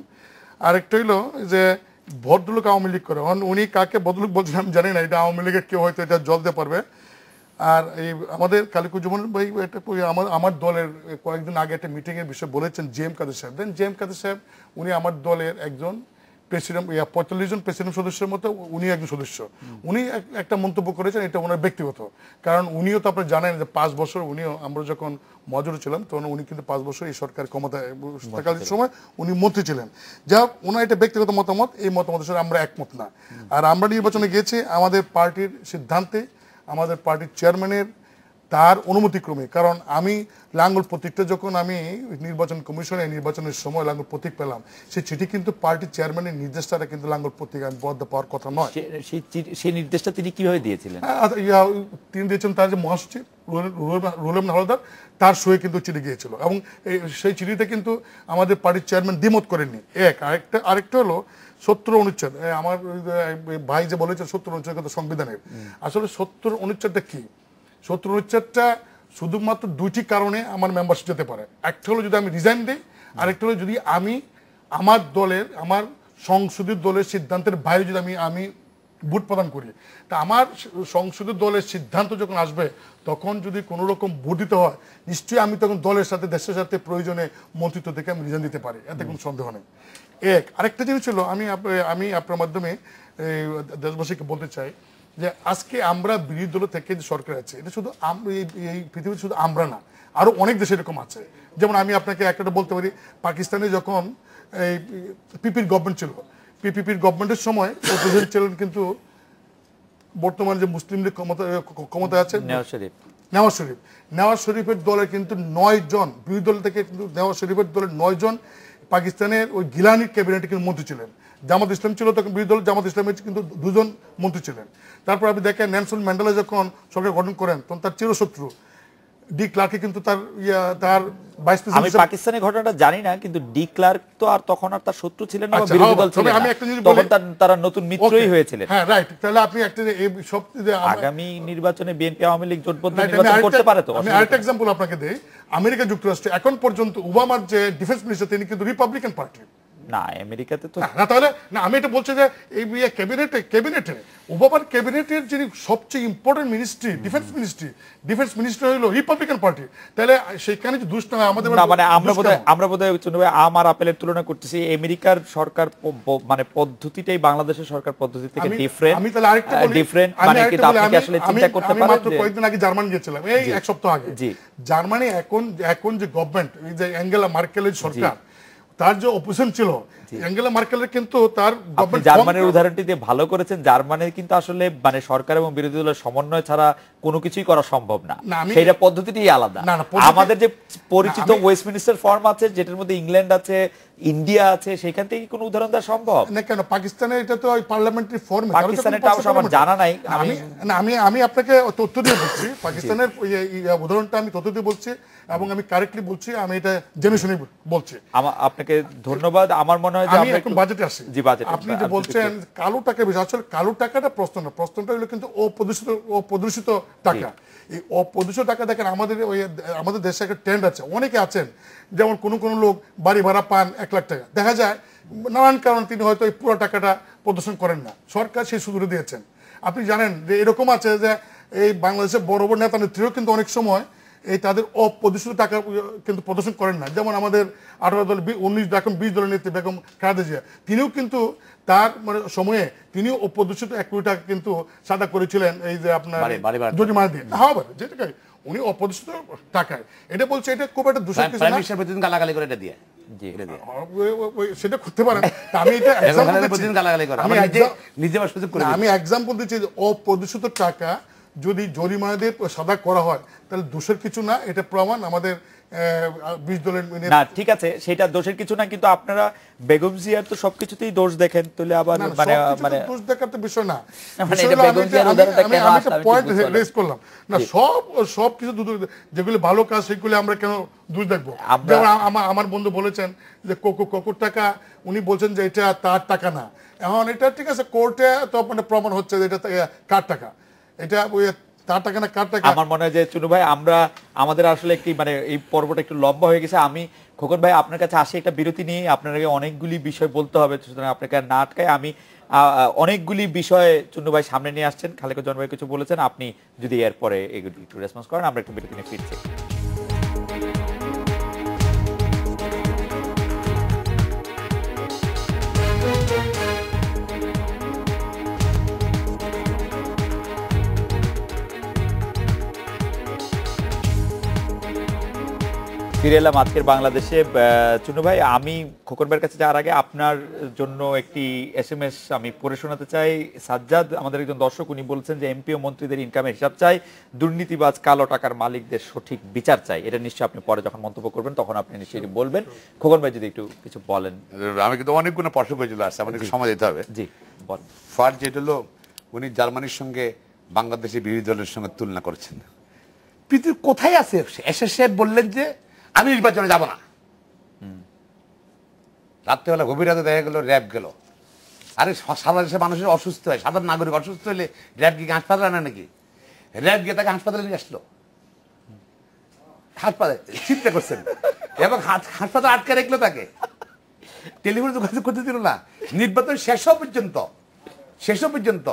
আরেকটা হইলো যে ভদ্রলোক আওয়ামী লীগ করে, উনি কাকে ভদ্রলোক বলছেন আমি জানি না, এটা আওয়ামী লীগের কেউ হয়তো এটা জ্বলতে পারবে। আর এই আমাদের কালিকুজ্জামান ভাই আমার দলের কয়েকদিন আগে একটা মিটিং এর বিষয়ে বলেছেন জেএম কাদের সাহেব। দেন জেএম কাদের সাহেব উনি আমার দলের একজন প্রেসিডেন্ট 45 জন প্রেসিডেন্ট সদস্যের মতো উনি একজন সদস্য। উনি একটা মন্তব্য করেছেন, এটা ওনার ব্যক্তিগত, কারণ উনিও তো আপনি জানেন যে 5 বছর উনিও, আমরা যখন মজুরি ছিলাম তখন উনি কিন্তু 5 বছর এই সরকার ক্ষমতায় থাকার সময় উনি মন্ত্রী ছিলেন। যা হোক, ওনার এটা ব্যক্তিগত মতামত, এই মতামতের সাথে আমরা একমত না। আর আমরা নির্বাচনে গিয়েছি আমাদের পার্টির সিদ্ধান্তে, আমাদের পার্টির চেয়ারম্যানের তার অনুমতিক্রমে, কারণ আমি লাঙ্গল প্রতীকটা যখন আমি নির্বাচন কমিশনে নির্বাচনের সময় লাঙ্গল প্রতীক পেলাম, সেই চিঠি কিন্তু পার্টির চেয়ারম্যানের নির্দেশটা কিন্তু লাঙ্গল প্রতীক আমি বরাদ্দ পাওয়ার কথা নয়। সেই নির্দেশটা তিনি কিভাবে দিয়েছিলেন? তিনি দিয়েছেন তার যে মহাসচিব রুহুল হাওলাদার, তার সই কিন্তু চিঠি গিয়েছিল, এবং সেই চিঠিতে কিন্তু আমাদের পার্টির চেয়ারম্যান দ্বিমত করেননি। আরেকটা হলো 70 অনুচ্ছেদ, আমার ভাই যে বলেছেন 70 অনুচ্ছেদ কিন্তু সংবিধানের, আসলে 70 অনুচ্ছেদটা কি? 70 অনুচ্ছেদটা শুধুমাত্র 2টি কারণে আমার মেম্বারশিপ যেতে পারে। একটা হলো যদি আমি রিজাইন দিই, আরেকটা হলো যদি আমি আমার দলের, আমার সংসদীয় দলের সিদ্ধান্তের বাইরে যদি আমি ভোট প্রদান করি। তা আমার সংসদীয় দলের সিদ্ধান্ত যখন আসবে, তখন যদি কোনো রকম ভোট দিতে হয়, নিশ্চয়ই আমি তখন দলের সাথে, দেশের সাথে প্রয়োজনে মন্ত্রিত্ব থেকে আমি রিজাইন দিতে পারি, এতে কোনো সন্দেহ নেই। আরেকটা জিনিস হলো, আমি আপনার মাধ্যমে দেশবাসীকে বলতে চাই যে আজকে আমরা বিরোধী দল থেকে যে সরকার আছে, এটা শুধু এই পৃথিবীতে শুধু আমরা না, আরো অনেক দেশে এরকম আছে। যেমন আমি আপনাকে একটা বলতে পারি, পাকিস্তানে যখন এই পিপির গভর্নমেন্ট ছিল, পিপির গভর্নমেন্টের সময় প্রেসিডেন্ট ছিলেন কিন্তু বর্তমান যে মুসলিম লীগ ক্ষমতায় আছে নেওয়াজ শরীফের দলের কিন্তু 9 জন, বিরোধী দল থেকে কিন্তু নেওয়াজ শরীফের দলের 9 জন পাকিস্তানের ওই গিলানির ক্যাবিনেটে কিন্তু মন্ত্রী ছিলেন। জামাত ইসলাম ছিল তখন বিরোধী দল, জামাত ইসলামের কিন্তু 2 জন মন্ত্রী ছিলেন। তারপর আপনি দেখেন নেলসন ম্যান্ডেলা যখন সরকার গঠন করেন, তখন তার চিরশত্রু ডি ক্লার্কে কিন্তু তার ভাইস প্রেসিডেন্ট। আমি পাকিস্তানের ঘটনাটা জানি না, কিন্তু ডি ক্লার্ক তো আর তখন আর তার শত্রু ছিলেন না, বিরোধী দল ছিলেন না, তখন তারা নতুন মিত্রই হয়েছিলেন। হ্যাঁ, রাইট। তাহলে আপনি একটা এই সব আগামী নির্বাচনে বিএনপি আওয়ামী লীগ জোটবদ্ধ নির্বাচন করতে পারে তো। আমি আরেকটা एग्जांपल আপনাকে দেই, আমেরিকা যুক্তরাষ্ট্রে এখন পর্যন্ত ওবামার যে ডিফেন্স মিনিস্টার, তিনি কিন্তু রিপাবলিকান পার্টি না, আমেরিকাতে তো না। তাহলে না, আমি এটা বলছি যে এই ক্যাবিনেটে ওবামার ক্যাবিনেটের যিনি সবচেয়ে ইম্পর্টেন্ট মিনিস্ট্রি, ডিফেন্স মিনিস্টার হলো রিপাবলিকান পার্টি। তাহলে সেখানে যে দুষ্ট আমাদের না, মানে আমরা বোধহয় আম আর আপেলের তুলনা করতেছি। আমেরিকার সরকার মানে পদ্ধতিটাই বাংলাদেশের সরকার পদ্ধতি থেকে ডিফারেন্ট। আমি তাহলে আরেকটা বলি, মানে কি আপনি কি আসলে চিন্তা করতে পারেন? আমি মাত্র কয়েকদিন আগে জার্মানি গিয়েছিলাম, এই 1 সপ্তাহ আগে। জার্মানি এখন যে গভর্নমেন্ট, এই যে অ্যাঙ্গেলা মার্কেলের সরকার, তার যে অপোজিশন ছিল অ্যাঙ্গেলা মার্কেলের, কিন্তু তার গভর্নমেন্ট জার্মানির উদাহরণটি দিয়ে ভালো করেছেন। জার্মানির কিন্তু আসলে মানে সরকার এবং বিরোধী দলের সমন্বয় ছাড়া কোনো কিছুই করা সম্ভব না, সেইটা পদ্ধতিটাই আলাদা। আমাদের যে পরিচিত ওয়েস্টমিনিস্টার ফর্ম আছে, যেটার মধ্যে ইংল্যান্ড আছে, ইন্ডিয়া আছে, সেখান থেকে কোনো উদাহরণ দেওয়া সম্ভব না। কেন পাকিস্তানের এটা তো পার্লামেন্টারি ফর্ম, পাকিস্তানেরটা অবশ্য আমার জানা নাই। আমি আপনাকে তথ্য দিয়ে বলছি, পাকিস্তানের উদাহরণটা আমি তথ্য দিয়ে বলছি, এবং আমি কারেক্টলি বলছি, আমি এটা জেনে শুনে বলছি। আপনাকে ধন্যবাদ। আমার মনে হয় যে আমি এখন বাজেটে আসি। জি, বাজেট। আপনি যে বলছেন কালো টাকা বেশি, আসলে কালো টাকাটা প্রশ্ন না, প্রশ্নটা হলো কিন্তু অপ্রদূষিত টাকা। এই অপ্রদূষিত টাকা দেখেন, আমাদের দেশে একটা ট্রেন্ড আছে, অনেকে আছেন যেমন কোন লোক বাড়ি ভাড়া পান 1 লাখ টাকা, দেখা যায় নানান কারণ তিনি হয়তো এই পুরো টাকাটা প্রদর্শন করেন না, সরকার সেই সুযোগ দিয়েছেন। আপনি জানেন যে এরকম আছে যে এই বাংলাদেশের বড় বড় নেতা নেত্রীও কিন্তু অনেক সময় এই তাদের অপ্রদর্শিত টাকা কিন্তু প্রদর্শন করেন না। যেমন আমাদের 18 দল 20 দলের নেত্রী বেগম খালেদা জিয়া, তিনিও কিন্তু তার মানে সময়ে তিনিও অপ্রদর্শিত 1 কোটি টাকা কিন্তু সাদা করেছিলেন, এই যে আপনার জরিমানা দিয়ে। হ্যাঁ, যেটা উনি অপ্রদর্শিত টাকায়, এটা বলছে, এটা খুব একটা দূষণ কিছু না, গালাগালি করে এটা দিয়ে সেটা করতে পারেন। আমি এটা আমি এক্সাম্পল দিচ্ছি, অপ্রদর্শিত টাকা যদি জরিমানা দিয়ে সাদা করা হয়, তাহলে দোষের কিছু না, এটা প্রমাণ আমাদের 20 দলের না। ঠিক আছে, সেটা দোষের কিছু না, কিন্তু আপনারা বেগম জিয়ার তো সবকিছুতেই দোষ দেখেন, তাহলে আবার মানে দোষ দেখার তো বিষয় না। মানে এটা বেগম জিয়ার উদাহরণটা কেন আসলে আমি পয়েন্ট রেজ করলাম না, সব কিছু যেগুলো ভালো কাজ সেগুলো আমরা কেন দোষ দেখবো? যেমন আমার বন্ধু বলেছেন যে কোকোর টাকা, উনি বলছেন যে এটা তার টাকা না। এখন এটা ঠিক আছে, কোর্টে তো মানে প্রমাণ হচ্ছে যে এটা কার টাকা, এটা তার টাকা না কার টাকা? আমার মনে হয় যে চুনু ভাই আমরা আমাদের আসলে একটি মানে এই পর্বটা একটু লম্বা হয়ে গেছে। আমি খোকন ভাই আপনার কাছে আসি একটা বিরতি নিয়ে, আপনাকে অনেকগুলি বিষয় বলতে হবে, সুতরাং আপনাকে আর না আটকায় আমি অনেকগুলি বিষয় চুনু ভাই সামনে নিয়ে আসছেন, খালেকুজ্জামান ভাই কিছু বলেছেন, আপনি যদি এরপরে এগুলি একটু রেসপন্স করেন আমরা একটু বিরতি নিয়ে ফিরছি। ফিরে এলাম আজকের বাংলাদেশে। চুনু ভাই, আমি খোকন ভাইয়ের কাছে যাওয়ার আগে আপনার জন্য একটি SMS আমি পড়ে শোনাতে চাই। সাজ্জাদ আমাদের একজন দর্শক, উনি বলছেন যে এমপি ও মন্ত্রীদের ইনকামের হিসাব চাই, দুর্নীতিবাজ কালো টাকার মালিকদের সঠিক বিচার চাই। এটা নিশ্চয়ই আপনি পরে যখন মন্তব্য করবেন তখন আপনি নিশ্চয়ই বলবেন। খোকন ভাই যদি একটু কিছু বলেন। আমি কিন্তু অনেকগুলো প্রশ্ন করে চলে আসছে, আমাকে সময় দিতে হবে। জি বল। ফার্স্ট যেটা হলো, উনি জার্মানির সঙ্গে বাংলাদেশের বিরোধী দলের সঙ্গে তুলনা করেছেন। পৃথিবীর কোথায় আছে? এসএসএফ বললেন যে আমি নির্বাচনে যাব না, রাত্রেবেলা গভীর রাতে দেখা গেল র্যাব গেল। আরে সাধারণ দেশের মানুষের অসুস্থ হয়, সাধারণ নাগরিক অসুস্থ হলে র্যাব গিয়ে হাসপাতালে আনে নাকি? র্যাব গিয়ে তাকে হাসপাতালে নিয়ে আসলো, হাসপাতালে চিন্তা করছেন, এবং হাসপাতাল আটকে রাখলো, তাকে টেলিফোনে যোগাযোগ করতে দিল না নির্বাচন শেষ পর্যন্ত।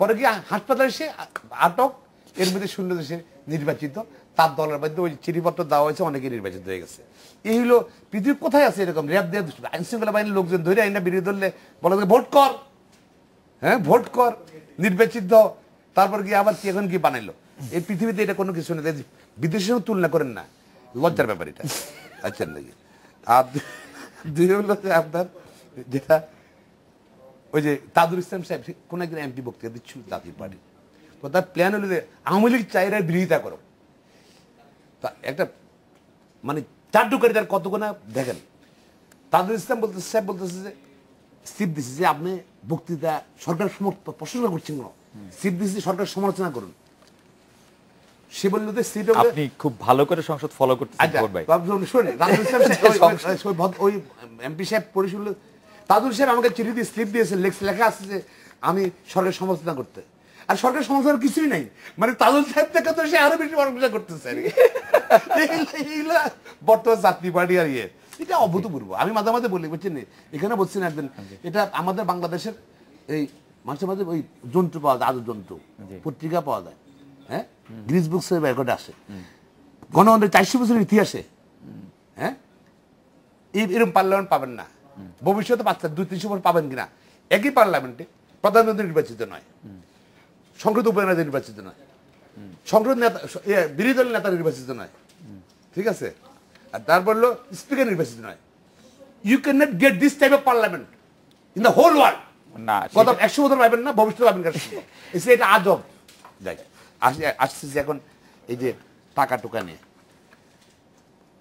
পরে গিয়ে হাসপাতালে এসে আটক, এর মধ্যে শূন্য দেশে নির্বাচিত, তার দলের মধ্যে ওই চিঠিপত্র দেওয়া হয়েছে, অনেকে নির্বাচিত হয়ে গেছে। এই হলো পৃথিবী কোথায় আছে এরকম র্যাব দিয়ে আইন শৃঙ্খলা বাহিনীর লোকজন ধরে আইনা বিরোধী দলে বলে ভোট কর, হ্যাঁ ভোট কর, নির্বাচিত, তারপর গিয়ে আবার কি এখন কি বানাইলো। এই পৃথিবীতে এটা কোনো কিছু নেই, বিদেশের সঙ্গে তুলনা করেন না, লজ্জার ব্যাপার এটা। আচ্ছা নাকি? আর দুই হলো যে আপনার যেটা ওই যে তাজুল ইসলাম সাহেব কোন একদিন এমপি বক্তৃতা দিচ্ছিল জাতীয় পার্টি, তো তার প্ল্যান হলো যে আওয়ামী লীগ চাইরা বিরোধিতা করো। তা একটা মানে চাটুকারি তার কতগুণা দেখেন। তাজুল ইসলাম সাহেব বলতেছে যে স্টিপ দিচ্ছে যে আপনি বক্তৃতা সরকার প্রশংসা করছেন কেন, স্টিপ দিচ্ছে সরকার সমালোচনা করুন। সে বললো যে সিট আপনি খুব ভালো করে সংসদ ফলো করতেছেন খোকন ভাই। শুনে ওই এমপি সাহেব পরিশুল তাজুল সাহেব আমাকে চিঠি দিয়ে স্লিপ দিয়েছে, লেখা আছে যে আমি সরকার সমালোচনা করতে, আর সরকার সমালোচনার কিছুই নাই, মানে তাজুল সাহেব থেকে তো সে আরো বেশি প্রশংসা করতেছে। বর্তমান জাতীয় পার্টি আর ইয়ে, এটা অভূতপূর্ব। আমি মাঝে মাঝে বলি, বুঝছেন, এখানে বলছেন একদিন, এটা আমাদের বাংলাদেশের এই মাঝে মাঝে ওই জন্তু পাওয়া যায়, আদর জন্তু পত্রিকা পাওয়া যায়, হ্যাঁ, গ্রিস বুকসের রেকর্ডে আসে, গণতন্ত্রের 400 বছরের ইতিহাসে, হ্যাঁ, এরকম পার্লামেন্ট পাবেন না, ভবিষ্যতে 200-300 বছর পাবেন কিনা। একই পার্লামেন্টে প্রধানমন্ত্রী নির্বাচিত নয়, সংসদ উপনেতা নির্বাচিত নয়, সংসদ নেতা বিরোধী দলের নেতা নির্বাচিত নয়, ঠিক আছে, আর তারপর হলো স্পিকার নির্বাচিত নয়। You can not get this type of parliament in the whole world. না, গত 100 বছর পাবেন না, ভবিষ্যতে পাবেন কেন? এটা আজব। যাই আসতেছি এখন এই যে টাকা টোকা নিয়ে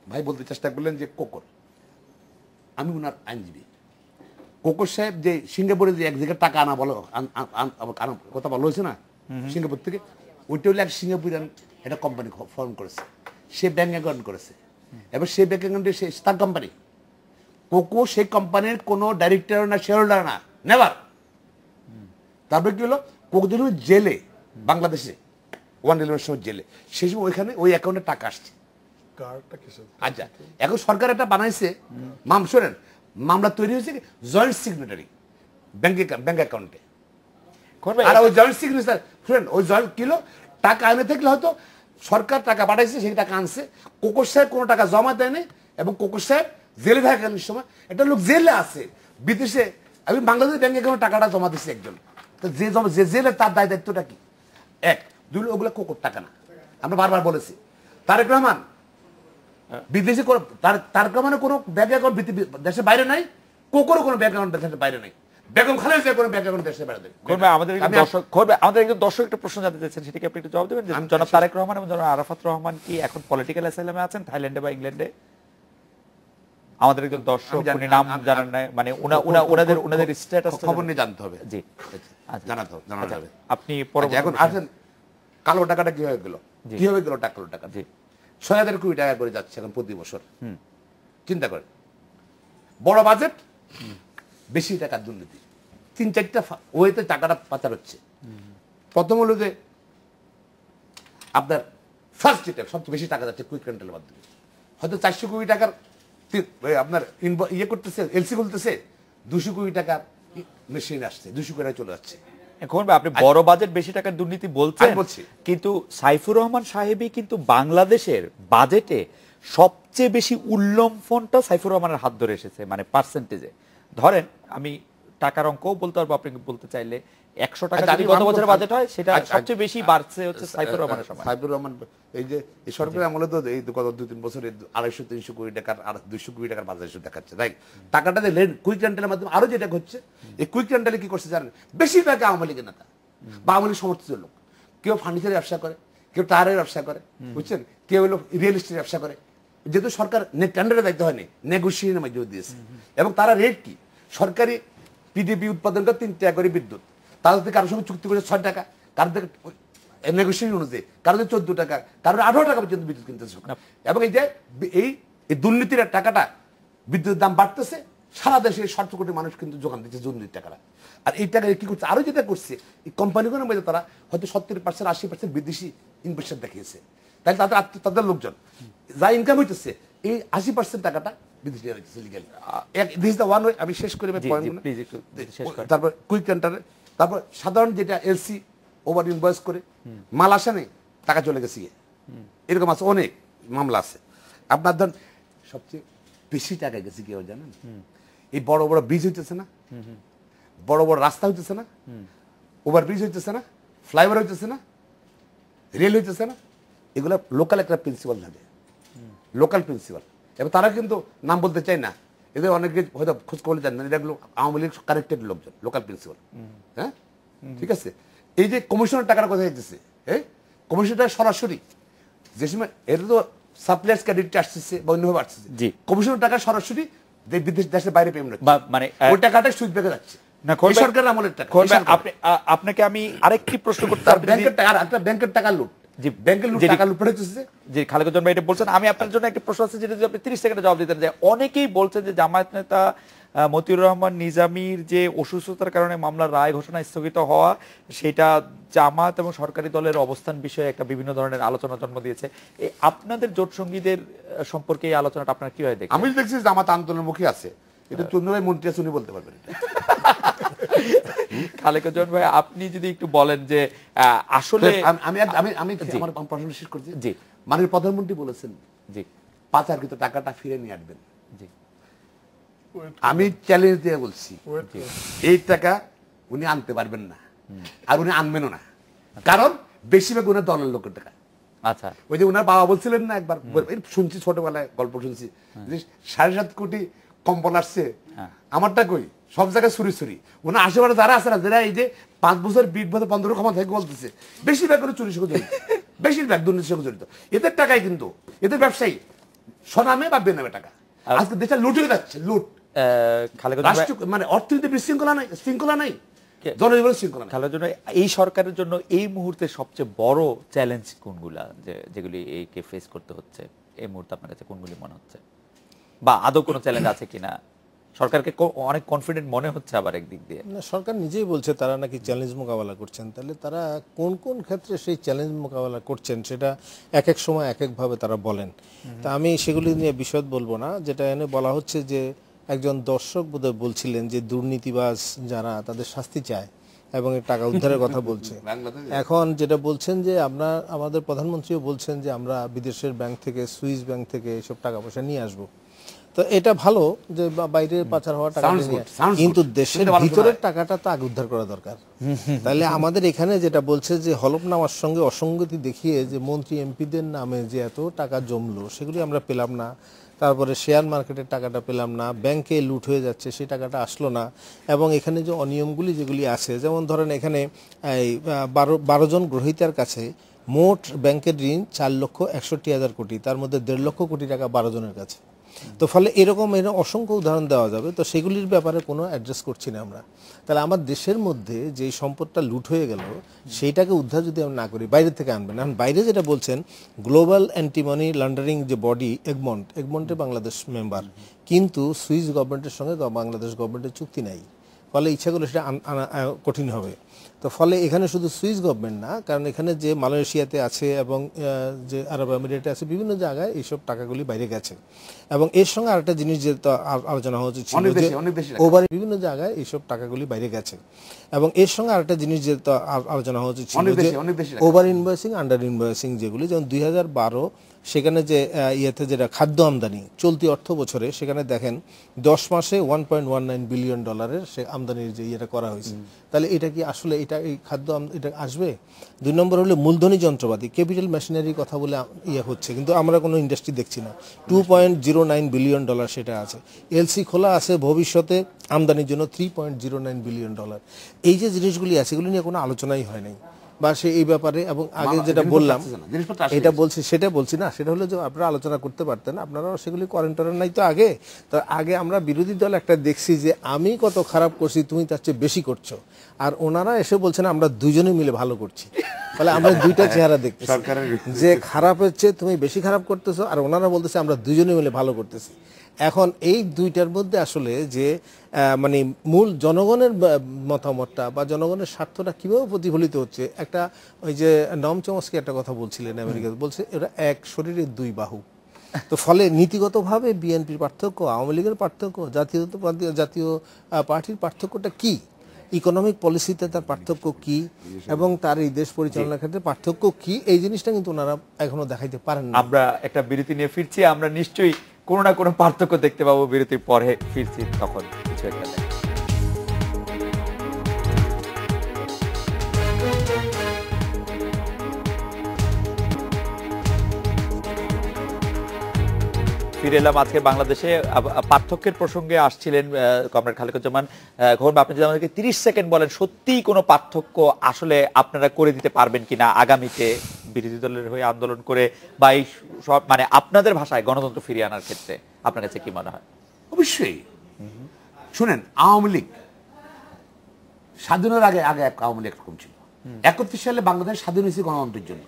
ভাই বলতে চেষ্টা করলেন যে কোকর, আমি ওনার আইনজীবী। কোকর সাহেব যে সিঙ্গাপুরে যে এক জায়গায় টাকা আনা বলো কথা বলা হয়েছে না সিঙ্গাপুর থেকে, ওইটা হলে এক সিঙ্গাপুরিয়ান একটা কোম্পানি ফর্ম করেছে, সে ব্যাংক অ্যাকাউন্ট করেছে, এবার সেই ব্যাংক অ্যাকাউন্টে সে তার কোম্পানি, কোকো সেই কোম্পানির কোনো ডাইরেক্টর না, শেয়ার হোল্ডার না, নেভার। তারপরে কি হলো, কোকো যখন জেলে, বাংলাদেশে 111 সময় জেলে, সেই সময় ওইখানে ওই অ্যাকাউন্টে টাকা আসছে। আচ্ছা, এখন সরকার একটা বানাইছে, শোনেন, মামলা তৈরি হয়েছে জয়েন্ট সিগনেটারি ব্যাংক অ্যাকাউন্টে, আর ওই জয়েন্ট সিগনেচার, শুনেন, ওই জয়েন্ট কিলো টাকা আনে থাকলে হয়তো সরকার টাকা পাঠাইছে, সেই টাকা আনছে, কোকো সাহেব কোনো টাকা জমা দেয়নি, এবং কোকো সাহেব জেলে থাকার সময় একটা লোক জেলে আছে বিদেশে, আমি বাংলাদেশ ব্যাংক অ্যাকাউন্টে টাকাটা জমা দিচ্ছি একজন, তো যে জেলে তার দায় দায়িত্বটা কি? এক, দুই, ওগুলো কোকোর টাকা না। আমরা বারবার বলেছি, তারেক রহমান বিদেশে তারেক রহমানের কোনো ব্যাংক অ্যাকাউন্ট দেশের বাইরে নাই, কোকোরও কোনো ব্যাংক অ্যাকাউন্ট দেশের বাইরে নাই, বেগম খালেদা কোনো ব্যাংক অ্যাকাউন্ট দেশের বাইরে। আমাদের একজন দর্শক একটা প্রশ্ন জানতে চাচ্ছেন, সেটাকে আপনি একটু জবাব দেবেন। জনাব তারেক রহমান এবং জনাব আরাফাত রহমান কি এখন পলিটিক্যাল অ্যাসাইলামে আছেন থাইল্যান্ডে বা ইংল্যান্ডে? আমাদের একজন দর্শক, উনি নাম জানেন না, মানে ওনাদের স্ট্যাটাস খবর নিয়ে জানতে হবে। জি, জানাতে হবে। আপনি পরবর্তী এখন আসেন, কালো টাকাটা কি হয়ে গেল, কিভাবে গেল কালো টাকা? জি, 6,000 কোটি টাকা করে যাচ্ছে এখন প্রতি বছর। চিন্তা করেন, বড় বাজেট, বেশি টাকার দুর্নীতি, 3-4টা ওয়েতে টাকাটা পাচার হচ্ছে। প্রথম হলো যে আপনার ফার্স্ট যেটা সবচেয়ে বেশি টাকা যাচ্ছে কুইক রেন্টালের মাধ্যমে, হয়তো 400 কোটি টাকার আপনার ইয়ে করতেছে, এলসি খুলতেছে, 200 কোটি টাকার মেশিন আসছে, 200 কোটি টাকা চলে যাচ্ছে। এখন আপনি বড় বাজেট বেশি টাকার দুর্নীতি বলছেন, আমি বলছি। কিন্তু সাইফুর রহমান সাহেবই কিন্তু বাংলাদেশের বাজেটে সবচেয়ে বেশি উল্লম্ফনটা সাইফুর রহমানের হাত ধরে এসেছে, মানে পার্সেন্টেজে। ধরেন আমি টাকার অঙ্কও বলতে পারবো, আপনি বলতে চাইলে 100 টাকা যদি গত বছরের বাজেট হয় সেটা সবচেয়ে বেশি বাড়ছে হচ্ছে সাইফুর রহমানের সময়। সাইফুর রহমান এই যে এই সরকারের আমলে তো এই গত 2-3 বছরে 250-300 কোটি টাকার আর 200 কোটি টাকার বাজার এসে দেখাচ্ছে, তাই টাকাটা যে কুইক রেন্টালের মাধ্যমে আরো যেটা হচ্ছে, এই কুইক রেন্টালে কি করছে জানেন, বেশিরভাগ আওয়ামী লীগের নেতা বা আওয়ামী লীগ সমর্থিত লোক, কেউ ফার্নিচারের ব্যবসা করে, কেউ টায়ারের ব্যবসা করে, বুঝছেন, কেউ হলো রিয়েল এস্টেটের ব্যবসা করে, যেহেতু সরকার টেন্ডারের দায়িত্ব হয়নি, নেগোসিয়েশনের মাধ্যমে দিয়েছে। এবং তারা রেট কি, সরকারি পিডিপি উৎপাদন করে 3 টাকা করে বিদ্যুৎ, তাদের থেকে কারোর সঙ্গে চুক্তি করে 6 টাকা, কারোর থেকে নেগোসিয়েশন অনুযায়ী কারোর 14 টাকা, কারোর 18 টাকা পর্যন্ত বিদ্যুৎ কিনতেছে। এবং এই যে এই দুর্নীতির টাকাটা, বিদ্যুতের দাম বাড়তেছে, সারা দেশে 7 কোটি মানুষ কিন্তু যোগান দিচ্ছে দুর্নীতির টাকাটা। আর এই টাকা কি করছে, আরো যেটা করছে, এই কোম্পানিগুলোর মধ্যে তারা হয়তো 70% 80% বিদেশি ইনভেস্টার দেখিয়েছে, তাহলে তাদের লোকজন যা ইনকাম হইতেছে এই 80% টাকাটা বিদেশি হইতেছে legally. This is the one way. আমি শেষ করে তারপর কুইক রেন্টারে, তারপর সাধারণ যেটা এলসি ওভার ইনভয়েস করে মাল আসে নেই, টাকা চলে গেছে, এরকম আছে, অনেক মামলা আছে। আপনার ধরেন সবচেয়ে বেশি টাকা গেছে কি জানেন, এই বড় বড় ব্রিজ হইতেছে না, বড় বড় রাস্তা হইতেছে না, ওভার ব্রিজ হইতেছে না, ফ্লাইওভার হইতেছে না, রেল হইতেছে না, এগুলো লোকাল একটা প্রিন্সিপাল থাকে, লোকাল প্রিন্সিপাল। এবং তারা কিন্তু নাম বলতে চায় না, এদের অনেকে হয়তো খোঁজ করলে জানেন, এগুলো আওয়ামী লীগ কানেক্টেড লোকজন, লোকাল প্রিন্সিপাল। হ্যাঁ, ঠিক আছে। এই যে কমিশনের টাকার কথা হইতেছে, কমিশনটা সরাসরি যে সময় এটা তো সাপ্লাইস ক্রেডিট আসছে বা অন্যভাবে আসছে, কমিশনের টাকা সরাসরি বিদেশ দেশের বাইরে পেমেন্ট হচ্ছে, মানে ওই টাকাটা সুদ পেকে যাচ্ছে না, সরকারের আমলের টাকা। আপনাকে আমি আরেকটি প্রশ্ন করতে চাই, ব্যাংকের টাকা, একটা ব্যাংকের টাকা লুট, জি ব্যাংকের লুট, টাকা লুট হচ্ছে। জি খালেকুজ্জামান ভাই এটা বলছেন, আমি আপনার জন্য একটা প্রশ্ন আছে যেটা যদি আপনি 30 সেকেন্ডে জবাব দিতেন। যে অনেকেই বলছেন যে জামায়াত নেতা মতিউর রহমান নিজামীর যে অসুস্থতার কারণে মামলার রায় ঘোষণা স্থগিত হওয়া, সেটা জামাত এবং সরকারি দলের অবস্থান বিষয়ে একটা বিভিন্ন ধরনের আলোচনা জন্ম দিয়েছে। এই আপনাদের জোট সঙ্গীদের সম্পর্কে এই আলোচনাটা আপনার কি হয় দেখেন? আমি দেখছি জামাত আন্দোলনমুখী আছে, এটা চন্দ্রভাই মন্ত্রী আছে, উনি বলতে পারবেন। খালেকুজ্জামান ভাই আপনি যদি একটু বলেন যে আসলে আমি আমার প্রশ্ন শেষ করছি। জি, মাননীয় প্রধানমন্ত্রী বলেছেন জি পাচারকৃত টাকাটা ফিরে নিয়ে আসবেন। জি, আমি চ্যালেঞ্জ দিয়ে বলছি এই টাকা উনি আনতে পারবেন না, আর উনি আনবেনও না, কারণ বেশিরভাগ উনার দলের লোকের টাকা। আচ্ছা, ওই যে উনার বাবা বলছিলেন না একবার, শুনছি ছোটবেলায় গল্প শুনছি, 7.5 কোটি কম্বল আসছে, আমারটা কই, সব জায়গায় ছুরি ছুরি। ওনার আশেপাশে যারা আছে না, যারা এই যে 5 বছর 20 বছর 15 ক্ষমতা থেকে বলতেছে, বেশিরভাগ করে চুরির সঙ্গে জড়িত, বেশিরভাগ দুর্নীতির সঙ্গে জড়িত। এদের টাকাই কিন্তু এদের ব্যবসায়ী স্বনামে বা বেনামে টাকা। আজকে দেশে লুট হয়ে যাচ্ছে, লুট, মানে অর্থনীতি বিশৃঙ্খলা নাই, শৃঙ্খলা নাই, জনজীবনের শৃঙ্খলা নাই। খালের জন্য এই সরকারের জন্য এই মুহূর্তে সবচেয়ে বড় চ্যালেঞ্জ কোনগুলা, যেগুলি এইকে ফেস করতে হচ্ছে এই মুহূর্তে আপনার কাছে কোনগুলি মনে হচ্ছে, বা আদৌ কোনো চ্যালেঞ্জ আছে কিনা? সরকারকে অনেক কনফিডেন্ট মনে হচ্ছে আবার একদিক দিয়ে। না, সরকার নিজেই বলছে তারা নাকি চ্যালেঞ্জ মোকাবেলা করছেন, তাহলে তারা কোন কোন ক্ষেত্রে সেই চ্যালেঞ্জ মোকাবেলা করছেন সেটা এক এক সময় এক একভাবে তারা বলেন। তা আমি সেগুলি নিয়ে বিশদ বলবো না। যেটা এনে বলা হচ্ছে যে একজন দর্শক বোধহয় বলছিলেন যে দুর্নীতিবাজ যারা তাদের শাস্তি চায় এবং টাকা উদ্ধারের কথা বলছে। এখন যেটা বলছেন যে আমাদের প্রধানমন্ত্রীও বলছেন যে আমরা বিদেশের ব্যাংক থেকে, সুইস ব্যাংক থেকে এসব টাকা পয়সা নিয়ে আসবো। তো এটা ভালো যে বাইরের পাচার হওয়া টাকা নিয়ে, কিন্তু দেশের ভিতরের টাকাটা তো আগে উদ্ধার করা দরকার। তাহলে আমাদের এখানে যেটা বলছে যে হলফনামার সঙ্গে অসঙ্গতি দেখিয়ে যে মন্ত্রী এমপিদের নামে যে এত টাকা জমলো সেগুলি আমরা পেলাম না, তারপরে শেয়ার মার্কেটের টাকাটা পেলাম না, ব্যাংকে লুট হয়ে যাচ্ছে সেই টাকাটা আসলো না, এবং এখানে যে অনিয়মগুলি যেগুলি আছে, যেমন ধরেন এখানে 12 জন গ্রহীতার কাছে মোট ব্যাংকের ঋণ 4,61,000 কোটি, তার মধ্যে 1.5 লক্ষ কোটি টাকা 12 জনের কাছে। তো ফলে এরকম অসংখ্য উদাহরণ দেওয়া যাবে। তো সেগুলির ব্যাপারে কোনো অ্যাড্রেস করছি না আমরা। তাহলে আমার দেশের মধ্যে যে সম্পদটা লুট হয়ে গেল সেইটাকে উদ্ধার যদি আমরা না করি, বাইরে থেকে আনবেন। এখন বাইরে যেটা বলছেন গ্লোবাল অ্যান্টি মানি লন্ডারিং যে বডি এগমন্টে বাংলাদেশ মেম্বার, কিন্তু সুইস গভর্নমেন্টের সঙ্গে বাংলাদেশ গভর্নমেন্টের চুক্তি নাই। ফলে ইচ্ছা করলে সেটা আনা কঠিন হবে। তো ফলে এখানে শুধু সুইস গভর্নমেন্ট না, কারণ এখানে যে মালয়েশিয়াতে আছে এবং যে আরব আমিরাতে আছে, বিভিন্ন জায়গায় এইসব টাকাগুলি বাইরে গেছে। এবং এর সঙ্গে আরেকটা জিনিস যে আলোচনা হওয়া উচিত ছিল যে ওভার বিভিন্ন জায়গায় এইসব টাকাগুলি বাইরে গেছে। এবং এর সঙ্গে আরেকটা জিনিস যে আলোচনা হওয়া উচিত ছিল যে ওভার ইনভয়েসিং, আন্ডার ইনভয়েসিং যেগুলি, যেমন 2012 সেখানে যে ইয়েতে যেটা খাদ্য আমদানি চলতি অর্থ বছরে, সেখানে দেখেন 10 মাসে $1.19 বিলিয়ন সে আমদানির যে ইয়েটা করা হয়েছে। তাহলে এটা কি আসলে এটা এই খাদ্য এটা আসবে? 2 নম্বর হলো মূলধনী যন্ত্রপাতি, ক্যাপিটাল মেশিনারির কথা বলে ইয়ে হচ্ছে, কিন্তু আমরা কোনো ইন্ডাস্ট্রি দেখছি না। $2.09 বিলিয়ন সেটা আছে। এলসি খোলা আছে ভবিষ্যতে আমদানির জন্য $3.09 বিলিয়ন। এই যে জিনিসগুলি আছে, এগুলি নিয়ে কোনো আলোচনাই হয় নাই বা সে এই ব্যাপারে। এবং আগে যেটা বললাম এটা বলছি, সেটা বলছি না, সেটা হলো যে আপনারা আলোচনা করতে পারতেন, আপনারাও সেগুলি করেন নাই তো আগে। তো আগে আমরা বিরোধী দল একটা দেখছি যে আমি কত খারাপ করছি, তুমি তার চেয়ে বেশি করছো, আর ওনারা এসে বলছেন আমরা দুজনে মিলে ভালো করছি। ফলে আমরা দুইটা চেহারা দেখতেছি, যে খারাপের চেয়ে তুমি বেশি খারাপ করতেছো, আর ওনারা বলতেছে আমরা দুজনে মিলে ভালো করতেছি। এখন এই দুইটার মধ্যে আসলে যে মানে মূল জনগণের মতামতটা বা জনগণের স্বার্থটা কিভাবে প্রতিফলিত হচ্ছে, একটা ওই যে নম চমস্কি একটা কথা বলছিলেন আমেরিকাতে, বলছে এটা এক শরীরের দুই বাহু। তো ফলে নীতিগতভাবে বিএনপির পার্থক্য, আওয়ামী লীগের পার্থক্য, জাতীয় পার্টির পার্থক্যটা কি, ইকোনমিক পলিসিতে তার পার্থক্য কি, এবং তার এই দেশ পরিচালনার ক্ষেত্রে পার্থক্য কি, এই জিনিসটা কিন্তু ওনারা এখনো দেখাইতে পারেন না। আমরা একটা বিরতি নিয়ে ফিরছি, আমরা নিশ্চয়ই কোনো না কোনো পার্থক্য দেখতে পাবো বিরতির পরে ফিরছি, তখন কিছু একটা ফিরে এলাম। আজকে বাংলাদেশে পার্থক্যের প্রসঙ্গে আসছিলেন কমরেড খালেকুজ্জামান খোকন। আপনি যদি আমাদেরকে 30 সেকেন্ড বলেন, সত্যিই কোনো পার্থক্য আসলে আপনারা করে দিতে পারবেন কিনা আগামীতে বিরোধী দলের হয়ে আন্দোলন করে, বা এই সব মানে আপনাদের ভাষায় গণতন্ত্র ফিরিয়ে আনার ক্ষেত্রে আপনার কাছে কি মনে হয়? অবশ্যই। শুনেন, আওয়ামী লীগ স্বাধীনের আগে এক আওয়ামী লীগ একরকম ছিল। 31 সালে বাংলাদেশ স্বাধীন হয়েছে গণতন্ত্রের জন্য।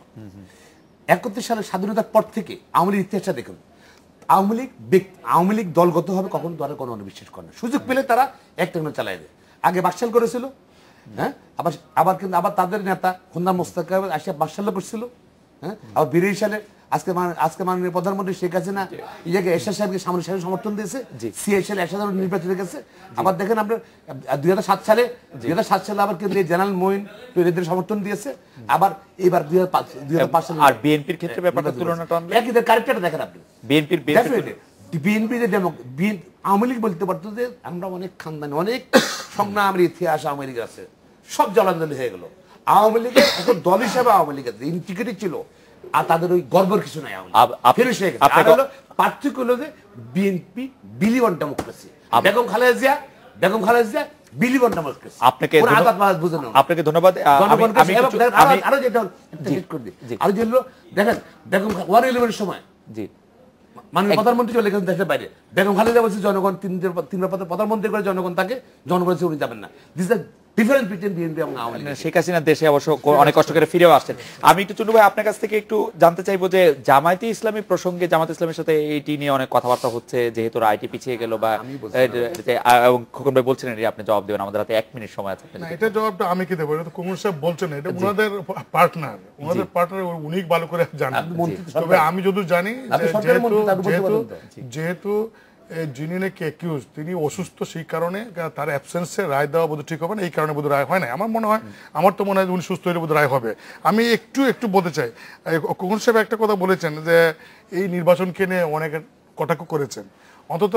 31 সালে স্বাধীনতার পর থেকে আওয়ামী লীগ ইতিহাসটা দেখুন, আওয়ামী লীগ দলগতভাবে কখনো দলের কোনো বিশ্বাস করে না। সুযোগ পেলে তারা একটা চালাই দেয়। আগে বাকশাল করেছিল, হ্যাঁ, আবার তাদের নেতা খুন্দা মোস্তাক আসিয়া বাকশালও করছিল, হ্যাঁ, আবার 82 সালে আজকে মাননীয় প্রধানমন্ত্রী শেখ হাসিনা ইয়াকে এরশাদ সাহেবকে সামনে সমর্থন দিয়েছে, সিআই সালে এরশাদ নির্বাচিত গেছে। আবার দেখেন আপনার 2007 সালে আবার কিন্তু জেনারেল মঈন এদের সমর্থন দিয়েছে। আবার এবার 2005 সালে আর বিএনপির ক্ষেত্রে ব্যাপারটা তুলনাটা একই ক্যারেক্টারটা দেখেন আপনি। বিএনপি যে আওয়ামী লীগ বলতে পারতো যে আমরা অনেক খানদানি, অনেক সংগ্রামের ইতিহাস আওয়ামী লীগের আছে, সব জলাঞ্জলি হয়ে গেল। আওয়ামী লীগের এখন দল হিসাবে আওয়ামী লীগের ইন্টিগ্রিটি ছিল, আর তাদের ওই গর্বের কিছু নাই। পার্থক্য হলো যে BNP believe on democracy, Begum Khaleda Zia believe on democracy. আপনাকে ধন্যবাদ। আরো যেটা আরো যে হলো দেখেন, বেগম 111 সময় মাননীয় প্রধানমন্ত্রী চলে গেছেন দেশের বাইরে, বেগম খালেদা বলছে জনগণ তিনবার প্রধানমন্ত্রী করে জনগণ তাকে, জনগণ উনি যাবেন না। This is difference between BNP এবং আওয়ামী লীগ। শেখ হাসিনা দেশে অবশ্য অনেক কষ্ট করে ফিরেও আসছেন। আমি একটু চুন্নু ভাই আপনার কাছ থেকে একটু জানতে চাইবো যে জামায়াতে ইসলামী প্রসঙ্গে, জামায়াতে ইসলামের সাথে এইটি নিয়ে অনেক কথাবার্তা হচ্ছে, যেহেতু আইটি পিছিয়ে গেল, বা এবং খোকন ভাই বলছিলেন আপনি জবাব দেবেন, আমাদের হাতে 1 মিনিট সময় আছে। এটা জবাবটা আমি কি দেবো, এটা তো কুমুর সাহেব বলছেন, এটা ওনাদের পার্টনার উনি ভালো করে জানেন। তবে আমি যদি জানি যেহেতু যিনি নাকি অ্যাকিউজ তিনি অসুস্থ, সেই কারণে তার অ্যাবসেন্সে রায় দেওয়া বোধ ঠিক হবে না, এই কারণে বোধ রায় হয় না। আমার তো মনে হয় উনি সুস্থ হলে বোধ রায় হবে। আমি একটু বলতে চাই, কোন সাহেব একটা কথা বলেছেন যে এই নির্বাচনকে নিয়ে অনেক কটাক্ষ করেছেন। অন্তত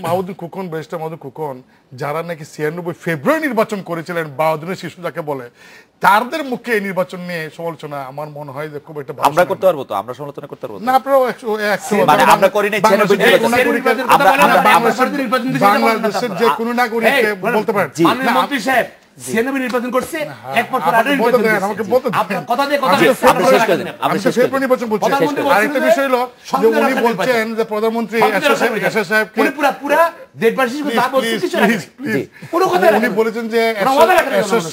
মাহমুদুল খোকন, ব্যারিস্টার মাহমুদুল খোকন, যারা নাকি 96 ফেব্রুয়ারি নির্বাচন করেছিলেন, 12 দিনের শিশু যাকে বলে, তাদের মুখে এই নির্বাচন নিয়ে সমালোচনা আমার মনে হয় যে খুব একটা আমরা করতে পারবো, তো আমরা সমালোচনা করতে পারবো না। আপনারাও মানে আমরা করি নাই, বাংলাদেশের যে কোনো নাগরিককে বলতে পারেন মন্ত্রী সাহেব নির্বাচন করছে, এক বছর আগে আরেকটা বিষয় হলো যে উনি বলছেন যে প্রধানমন্ত্রী দেশবাসী যা বলছে কিছু রাখেনি। কোনো কথা উনি রাখেনি। বলেছেন যে কোনো কথা রাখেনি এসএস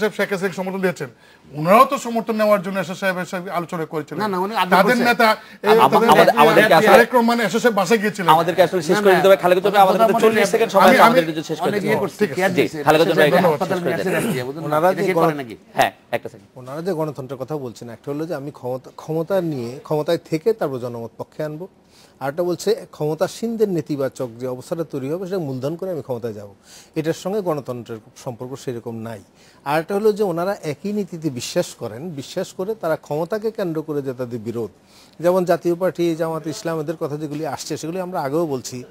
শেখ হাসিনাকে সমর্থন দিয়েছেন, ওনারাও তো সমর্থন নেওয়ার জন্য এসএস সাহেবের সাথে আলোচনা করেছিলেন। না, না, উনি আগে তাদের বলছে- নেতা আমাদেরকে আসলে- তারেক রহমান এসএস এর বাসায় গিয়েছিলেন। আমাদেরকে আসলে শেষ করে দিতে হবে। খালেকুজ্জামান ভাই, আমাদের কাছে 40 সেকেন্ড সময় আছে, আমাদের কিছু শেষ করে অনেক দিতে ইয়ে হবে। করছে, কেয়ার জি, দিয়েছে। খালেকুজ্জামান ভাই, হাসপাতাল নিয়ে accident দিয়ে, বুঝলেন না? ওনারা এটা যে কে করে নাকি? হ্যাঁ, একটা সেকেন্ড। ওনারা যে গণতন্ত্রের কথা বলছেন, একটা হলো যে আমি ক্ষমতা নিয়ে ক্ষমতায় থেকে তারপর জনমত পক্ষে আনবো, আরটা বলছে ক্ষমতাসীনদের নেতিবাচক যে অবস্থাটা তৈরি হবে সেটা মূলধন করে আমি ক্ষমতায় যাব। এটার সঙ্গে গণতন্ত্রের সম্পর্ক সেরকম নাই। আরটা হলো যে ওনারা একই নীতিতে বিশ্বাস করেন, বিশ্বাস করে তারা ক্ষমতাকে কেন্দ্র করে যে তাদের বিরোধ, যেমন জাতীয় পার্টি, জামাত ইসলাম, এদের কথা যেগুলি আসছে সেগুলি আমরা আগেও বলছি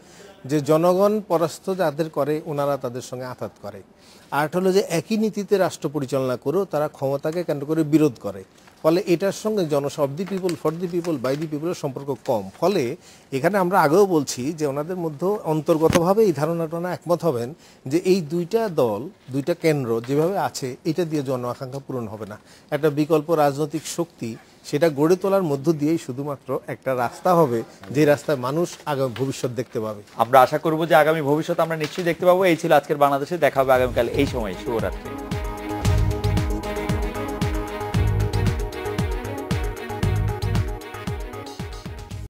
যে জনগণ পরাস্ত যাদের করে ওনারা তাদের সঙ্গে আঘাত করে। আরটা হলো যে একই নীতিতে রাষ্ট্র পরিচালনা করেও তারা ক্ষমতাকে কেন্দ্র করে বিরোধ করে, ফলে এটার সঙ্গে of the people, for the people, by the পিপলের সম্পর্ক কম। ফলে এখানে আমরা আগেও বলছি যে ওনাদের মধ্যে অন্তর্গতভাবে এই ধারণাটা একমত হবেন যে এই দুইটা দল, দুইটা কেন্দ্র যেভাবে আছে এটা দিয়ে জন আকাঙ্ক্ষা পূরণ হবে না। একটা বিকল্প রাজনৈতিক শক্তি সেটা গড়ে তোলার মধ্য দিয়েই শুধুমাত্র একটা রাস্তা হবে, যে রাস্তায় মানুষ আগামী ভবিষ্যৎ দেখতে পাবে। আমরা আশা করব যে আগামী ভবিষ্যৎ আমরা নিশ্চয়ই দেখতে পাবো। এই ছিল আজকের বাংলাদেশে। দেখা হবে আগামীকাল এই সময়। শুভরাত্রি।